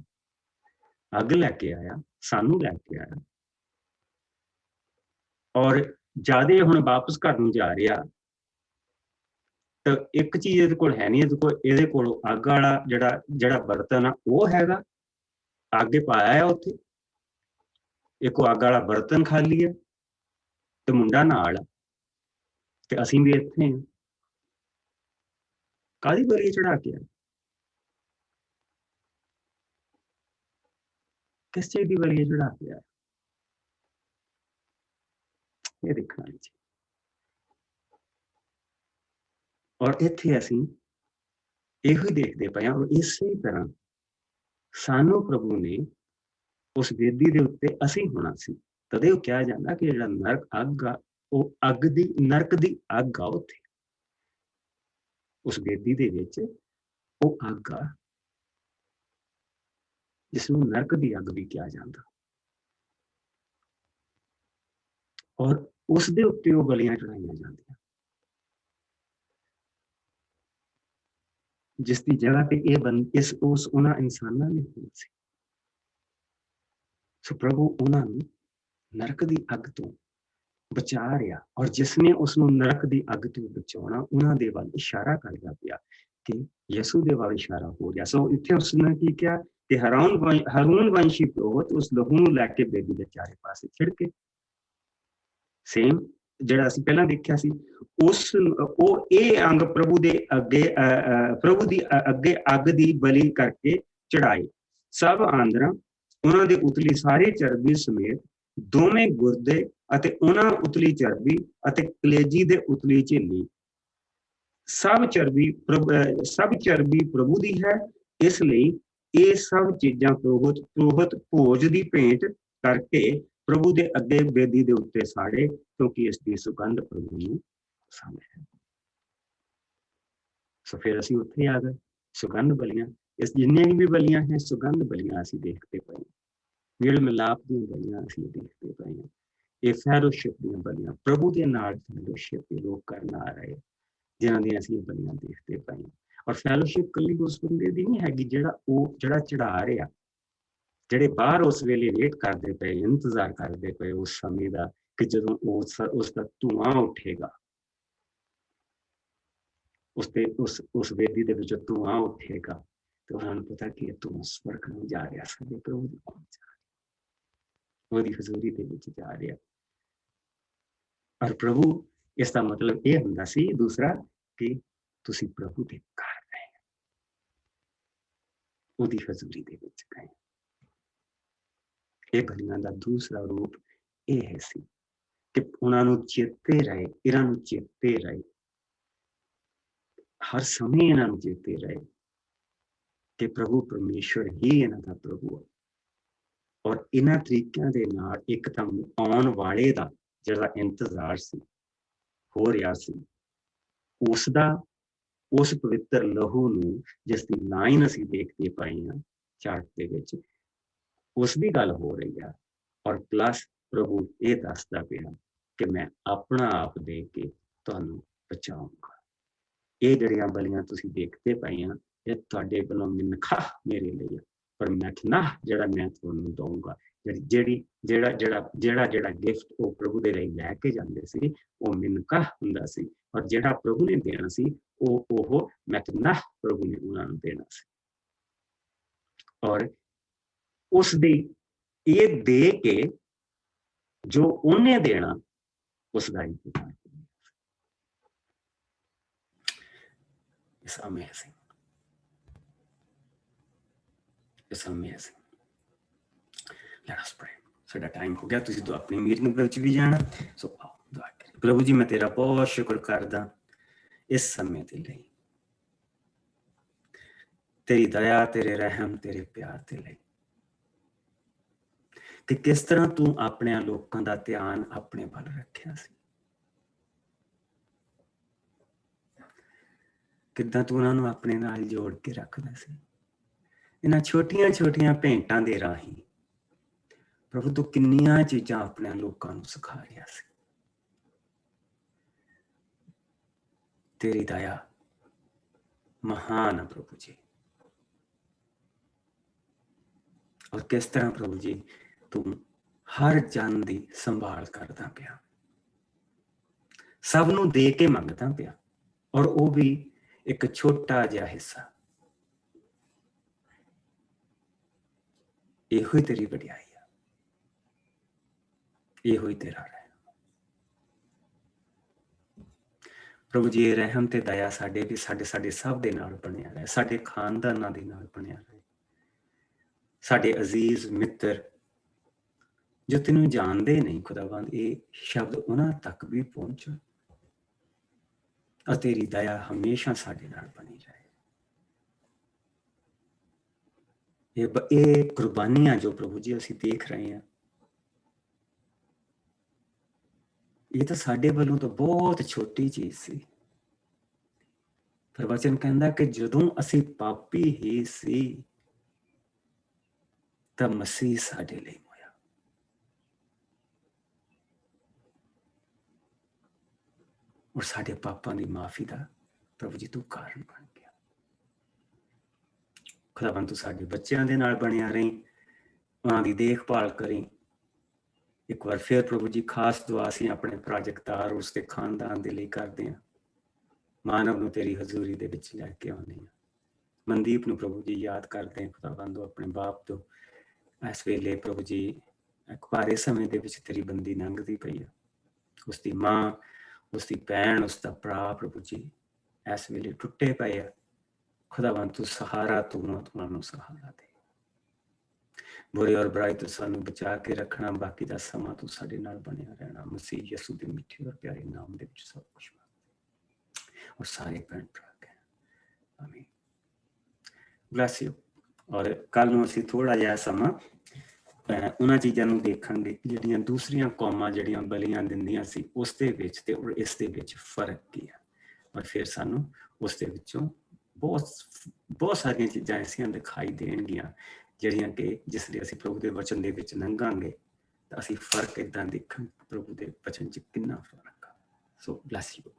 ਅੱਗ ਲੈ ਕੇ ਆਇਆ, ਸਾਨੂੰ ਲੈ ਕੇ ਆਇਆ, ਔਰ ਜਦ ਹੁਣ ਵਾਪਸ ਘਰ ਨੂੰ ਜਾ ਰਿਹਾ ਤਾਂ ਇੱਕ ਚੀਜ਼ ਇਹਦੇ ਕੋਲ ਹੈ ਨਹੀਂ, ਇਹਦੇ ਕੋਲ ਅੱਗ ਵਾਲਾ ਜਿਹੜਾ ਬਰਤਨ ਆ ਉਹ ਹੈਗਾ, ਅੱਗੇ ਪਾਇਆ ਆ ਉੱਥੇ, ਇੱਕ ਅੱਗ ਵਾਲਾ ਬਰਤਨ ਖਾਲੀ ਹੈ ਤੇ ਮੁੰਡਾ ਨਾਲ, ਤੇ ਅਸੀਂ ਵੀ ਇੱਥੇ ਹਾਂ। ਕਾਹਦੀ ਬਲੀ ਚੜਾ ਕੇ ਆ, ਕਿਸ ਚੀਜ਼ ਦੀ ਬਲੀ ਚੜਾ ਕੇ ਆ, ਇਹ ਦੇਖਣਾ ਜੀ। ਔਰ ਇੱਥੇ ਅਸੀਂ ਇਹੋ ਹੀ ਦੇਖਦੇ ਪਏ ਹਾਂ। ਇਸੇ ਤਰ੍ਹਾਂ ਸਾਨੂੰ ਪ੍ਰਭੂ ਨੇ ਉਸ ਵੇਦੀ ਦੇ ਉੱਤੇ ਅਸੀਂ ਹੋਣਾ ਸੀ। ਤਦੇ ਉਹ ਕਿਹਾ ਜਾਂਦਾ ਕਿ ਜਿਹੜਾ ਨਰਕ ਅੱਗ ਆ, ਉਹ ਨਰਕ ਦੀ ਅੱਗ ਆ ਉੱਥੇ, ਉਸ ਵੇਦੀ ਦੇ ਵਿੱਚ ਉਹ ਅੱਗ ਆ ਜਿਸਨੂੰ ਨਰਕ ਦੀ ਅੱਗ ਵੀ ਕਿਹਾ ਜਾਂਦਾ। ਔਰ ਉਸ ਦੇ ਉੱਤੇ ਉਹ ਬਲੀਆਂ ਚੜਾਈਆਂ ਜਾਂਦੀਆਂ, ਜਿਸ ਦੀ ਜਗ੍ਹਾ ਤੇ ਇਹ ਉਹਨਾਂ ਇਨਸਾਨਾਂ ਨੇ ਹੋਣਾ ਸੀ। ਸੋ ਪ੍ਰਭੂ ਉਹਨਾਂ ਨੂੰ ਨਰਕ ਦੀ ਅੱਗ ਤੋਂ ਬਚਾ ਰਿਹਾ, ਔਰ ਜਿਸਨੇ ਉਸਨੂੰ ਨਰਕ ਦੀ ਅੱਗ ਤੋਂ ਬਚਾਉਣਾ ਉਹਨਾਂ ਦੇ ਵੱਲ ਇਸ਼ਾਰਾ ਕਰਦਾ ਪਿਆ ਕਿ ਯਿਸੂ ਦੇ ਵੱਲ ਇਸ਼ਾਰਾ ਹੋ ਗਿਆ। ਸੋ ਇੱਥੇ ਉਸਨੇ ਕੀ ਕਿਹਾ ਕਿ ਹਾਰੂਨ ਵੰਸ਼ੀ ਪੁਰੋਹਿਤ ਉਸ ਲਹੂ ਨੂੰ ਲੈ ਕੇ ਬੇਦੀ ਦੇ ਚਾਰੇ ਪਾਸੇ ਛਿੜਕੇ, ਸੇਮ ਜਿਹੜਾ ਅਸੀਂ ਪਹਿਲਾਂ ਦੇਖਿਆ ਸੀ, ਉਹ ਇਹ ਅੰਗ ਪ੍ਰਭੂ ਦੀ ਅੱਗੇ ਅੱਗ ਦੀ ਬਲੀ ਕਰਕੇ ਚੜਾਏ। ਸਭ ਆਂਦਰਾਂ, ਉਹਨਾਂ ਦੇ ਉਤਲੀ ਸਾਰੀ ਚਰਬੀ ਸਮੇਤ ਦੋਵੇਂ ਗੁਰਦੇ ਅਤੇ ਉਹਨਾਂ ਉਤਲੀ ਚਰਬੀ ਅਤੇ ਕਲੇਜੀ ਦੇ ਉਤਲੀ ਝਿੱਲੀ, ਸਭ ਚਰਬੀ ਪ੍ਰਭੂ ਦੀ ਹੈ। ਇਸ ਲਈ ਇਹ ਸਭ ਚੀਜ਼ਾਂ ਪੁਰੋਹਿਤ ਭੋਜ ਦੀ ਭੇਂਟ ਕਰਕੇ ਪ੍ਰਭੂ ਦੇ ਅੱਗੇ ਬੇਦੀ ਦੇ ਉੱਤੇ ਸਾੜੇ, ਕਿਉਂਕਿ ਇਸ ਦੀ ਸੁਗੰਧ ਪ੍ਰਭੂ ਨੂੰ ਪਸੰਦ ਹੈ। ਸੋ ਫਿਰ ਅਸੀਂ ਉੱਥੇ ਆ ਗਏ। ਸੁਗੰਧ ਬਲੀਆਂ, ਇਸ ਜਿੰਨੀਆਂ ਵੀ ਬਲੀਆਂ ਹੈ ਸੁਗੰਧ ਬਲੀਆਂ ਅਸੀਂ ਦੇਖਦੇ ਪਏ, ਮੇਲ ਮਿਲਾਪ ਦੀਆਂ ਬਲੀਆਂ ਅਸੀਂ ਦੇਖਦੇ ਪਏ ਹਾਂ। ਇਹ ਫੈਲੋਸ਼ਿਪ ਦੀਆਂ ਬਲੀਆਂ, ਪ੍ਰਭੂ ਦੇ ਨਾਲ ਫੈਲੋਸ਼ਿਪ ਦੇ ਲੋਕ ਕਰਨ ਆ ਰਹੇ, ਜਿਨ੍ਹਾਂ ਦੀਆਂ ਅਸੀਂ ਬਲੀਆਂ ਦੇਖਦੇ ਪਏ ਹਾਂ। ਔਰ ਫੈਲੋਸ਼ਿਪ ਕੱਲੀ ਉਸ ਬੰਦੇ ਦੀ ਨਹੀਂ ਹੈਗੀ ਜਿਹੜਾ ਚੜਾ ਰਿਹਾ, ਜਿਹੜੇ ਬਾਹਰ ਉਸ ਵੇਲੇ ਵੇਟ ਕਰਦੇ ਪਏ, ਇੰਤਜ਼ਾਰ ਕਰਦੇ ਪਏ ਉਸ ਸਮੇਂ ਦਾ ਕਿ ਜਦੋਂ ਉਸ ਦਾ ਧੂਆਂ ਉੱਠੇਗਾ, ਉਸ ਵੇਦੀ ਦੇ ਵਿੱਚ ਧੂਆਂ ਉੱਠੇਗਾ, ਤੇ ਉਹਨਾਂ ਨੂੰ ਪਤਾ ਕਿ ਇਹ ਧੂਆਂ ਸਵਰਗ ਨੂੰ ਜਾ ਰਿਹਾ, ਸਾਡੇ ਪ੍ਰਭੂ ਦੇ ਕੋਲ ਜਾ ਰਿਹਾ, ਉਹਦੀ ਹਜ਼ੂਰੀ ਦੇ ਵਿੱਚ ਜਾ ਰਿਹਾ। ਔਰ ਪ੍ਰਭੂ, ਇਸ ਦਾ ਮਤਲਬ ਇਹ ਹੁੰਦਾ ਸੀ ਦੂਸਰਾ ਕਿ ਤੁਸੀਂ ਪ੍ਰਭੂ ਦੇ ਘਰ ਗਏ, ਉਹਦੀ ਹਜ਼ੂਰੀ ਦੇ ਵਿੱਚ ਗਏ। ਇਹ ਬਲੀਆਂ ਦਾ ਦੂਸਰਾ ਰੂਪ ਇਹ ਸੀ ਕਿ ਉਹਨਾਂ ਨੂੰ ਚੇਤੇ ਰਹੇ, ਇਹਨਾਂ ਨੂੰ ਚੇਤੇ ਰਹੇ, ਹਰ ਸਮੇਂ ਇਹਨਾਂ ਨੂੰ ਚੇਤੇ ਰਹੇ ਕਿ ਪ੍ਰਭੂ ਪਰਮੇਸ਼ਵਰ ਹੀ ਇਹਨਾਂ ਦਾ ਪ੍ਰਭੂ ਹੈ। ਔਰ ਇਹਨਾਂ ਤਰੀਕਿਆਂ ਦੇ ਨਾਲ ਇੱਕ ਤਾਂ ਆਉਣ ਵਾਲੇ ਦਾ ਜਿਹੜਾ ਇੰਤਜ਼ਾਰ ਸੀ, ਹੋ ਰਿਹਾ ਸੀ, ਉਸ ਪਵਿੱਤਰ ਲਹੂ ਨੂੰ, ਜਿਸ ਦੀ ਲਾਈਨ ਅਸੀਂ ਦੇਖਦੇ ਪਏ ਹਾਂ ਚਾਰਟ ਦੇ ਵਿੱਚ, ਉਸ ਦੀ ਗੱਲ ਹੋ ਰਹੀ ਹੈ। ਔਰ ਪਲੱਸ ਪ੍ਰਭੂ ਇਹ ਦੱਸਦਾ ਪਿਆ ਕਿ ਮੈਂ ਆਪਣਾ ਆਪ ਦੇ ਕੇ ਤੁਹਾਨੂੰ ਬਚਾਊਂਗਾ। ਇਹ ਜਿਹੜੀਆਂ ਬਲੀਆਂ ਤੁਸੀਂ ਦੇਖਦੇ ਪਏ ਆ, ਇਹ ਤੁਹਾਡੇ ਵੱਲੋਂ ਮਿੰਨਖਾ ਮੇਰੇ ਲਈ, ਪਰ ਮੈਥਨਾਹ ਜਿਹੜਾ ਮੈਂ ਤੁਹਾਨੂੰ ਦਊਂਗਾ, ਜਿਹੜਾ ਗਿਫਟ ਉਹ ਪ੍ਰਭੂ ਦੇ ਲਈ ਲੈ ਕੇ ਜਾਂਦੇ ਸੀ, ਉਹ ਮਿੰਨਖਾ ਹੁੰਦਾ ਸੀ। ਔਰ ਜਿਹੜਾ ਪ੍ਰਭੂ ਨੇ ਦੇਣਾ ਸੀ, ਉਹ ਮੈਥਨਾਹ ਪ੍ਰਭੂ ਨੇ ਉਹਨਾਂ ਨੂੰ ਦੇਣਾ ਸੀ। ਔਰ ਉਸ ਦੀ ਇਹ ਦੇ ਕੇ ਜੋ ਉਹਨੇ ਦੇਣਾ, ਉਸ ਦਾ ਇੰਤਜ਼ਾਰ। It's amazing. It's amazing. Let us pray. ਸਾਡਾ ਟਾਈਮ ਹੋ ਗਿਆ, ਤੁਸੀਂ ਤਾਂ ਆਪਣੀ ਮੀਟਿੰਗ ਵਿੱਚ ਵੀ ਜਾਣਾ, ਸੋ ਆਓ ਦੁਆ ਕਰੀਏ। ਪ੍ਰਭੂ ਜੀ, ਮੈਂ ਤੇਰਾ ਬਹੁਤ ਸ਼ੁਕਰ ਕਰਦਾ ਇਸ ਸਮੇਂ ਦੇ ਲਈ, ਤੇਰੀ ਦਇਆ, ਤੇਰੇ ਰਹਿਮ, ਤੇਰੇ ਪਿਆਰ ਦੇ ਲਈ, ਕਿ ਕਿਸ ਤਰ੍ਹਾਂ ਤੂੰ ਆਪਣੇ ਲੋਕਾਂ ਦਾ ਧਿਆਨ ਆਪਣੇ ਵੱਲ ਰੱਖਿਆ ਸੀ, ਕਿੱਦਾਂ ਤੂੰ ਉਹਨਾਂ ਨੂੰ ਆਪਣੇ ਨਾਲ ਜੋੜ ਕੇ ਰੱਖਦਾ ਸੀ। ਇਹਨਾਂ ਛੋਟੀਆਂ ਛੋਟੀਆਂ ਭੇਂਟਾਂ ਦੇ ਰਾਹੀਂ ਪ੍ਰਭੂ ਤੂੰ ਕਿੰਨੀਆਂ ਚੀਜ਼ਾਂ ਆਪਣੇ ਲੋਕਾਂ ਨੂੰ ਸਿਖਾ ਰਿਹਾ ਸੀ। ਤੇਰੀ ਦਇਆ ਮਹਾਨ ਹੈ ਪ੍ਰਭੂ ਜੀ। ਔਰ ਕਿਸ ਤਰ੍ਹਾਂ ਪ੍ਰਭੂ ਜੀ ਤੂੰ ਹਰ ਜਨ ਦੀ ਸੰਭਾਲ ਕਰਦਾ ਪਿਆ, ਸਭ ਨੂੰ ਦੇ ਕੇ ਮੰਗਦਾ ਪਿਆ, ਔਰ ਉਹ ਵੀ ਇੱਕ ਛੋਟਾ ਜਿਹਾ ਹਿੱਸਾ। ਇਹੋ ਹੀ ਤੇਰੀ ਵਡਿਆਈ ਆ, ਇਹੋ ਹੀ ਤੇਰਾ ਰਹਿਮ। ਪ੍ਰਭੂ ਜੀ, ਇਹ ਰਹਿਮ ਤੇ ਦਇਆ ਸਾਡੇ ਵੀ ਸਾਡੇ ਸਭ ਦੇ ਨਾਲ ਬਣਿਆ ਰਹੇ, ਸਾਡੇ ਖਾਨਦਾਨਾਂ ਦੇ ਨਾਲ ਬਣਿਆ ਰਹੇ। ਸਾਡੇ ਅਜ਼ੀਜ਼ ਮਿੱਤਰ ਜੋ ਤੈਨੂੰ ਜਾਣਦੇ ਨਹੀਂ ਖੁਦਾਵੰਦ, ਇਹ ਸ਼ਬਦ ਉਹਨਾਂ ਤੱਕ ਵੀ ਪਹੁੰਚੇ, और तेरी दया हमेशा साडे नाल बनी रहे। ये कुर्बानियां जो प्रभु जी असीं देख रहे हैं, ये तो साडे वालों तो बहुत छोटी चीज सी, पर वचन कहंदा कि जदों असीं पापी ही सी तां मसीह साडे लई होया। और साडे पापां दी माफी दा प्रभु जी तू कारण बन गया। खुदावंद तू साडे बच्चों दे नाल बनिया रही, उन्हां दी देखभाल करी। एक बार फिर प्रभु जी खास दुआ असीं अपने भरा जगतार और उसके खानदान दे लई करदे हां। मानव नूं तेरी हजूरी दे विच लैके आउंदे हां। मनदीप नूं प्रभु जी याद करदे हां। खुदावंद अपने बाप तो इस वेले प्रभु जी एक भारे समय दे विच तेरी बंदी लंघदी पई है। उसकी मां, उसकी भैन, उसका भरा प्रभु जी इस वेले टुटे पे है। खुदावंद तू सहारा, तू उन्होंने सहारा दे। बुरे और बुराई तो सानू बचा के रखना, बाकी का समा तू साडे नाल बनिया रहना। मसीह यसू दे मिठे और प्यारे नाम दे विच सब कुछ और सारे भैन भरा के आमीन। Bless you. और कल नूं असीं थोड़ा जिहा समा उन्हां चीज़ां नूं देखांगे जिहड़ियां दूसरियां कौमां जिहड़ियां बलियां दिंदियां सी, उस दे विच ते और इस दे विच फर्क की है। और फिर सानू उस दे विचों बहुत सारियां चीज़ां ऐसियां दिखाई देणगियां जिहड़ियां कि जिसले असीं प्रभु दे वचन दे विच लंघांगे तां असीं फर्क इदां देखांगे प्रभु दे वचन च किन्ना फर्क आ। सो ब्लेस यू।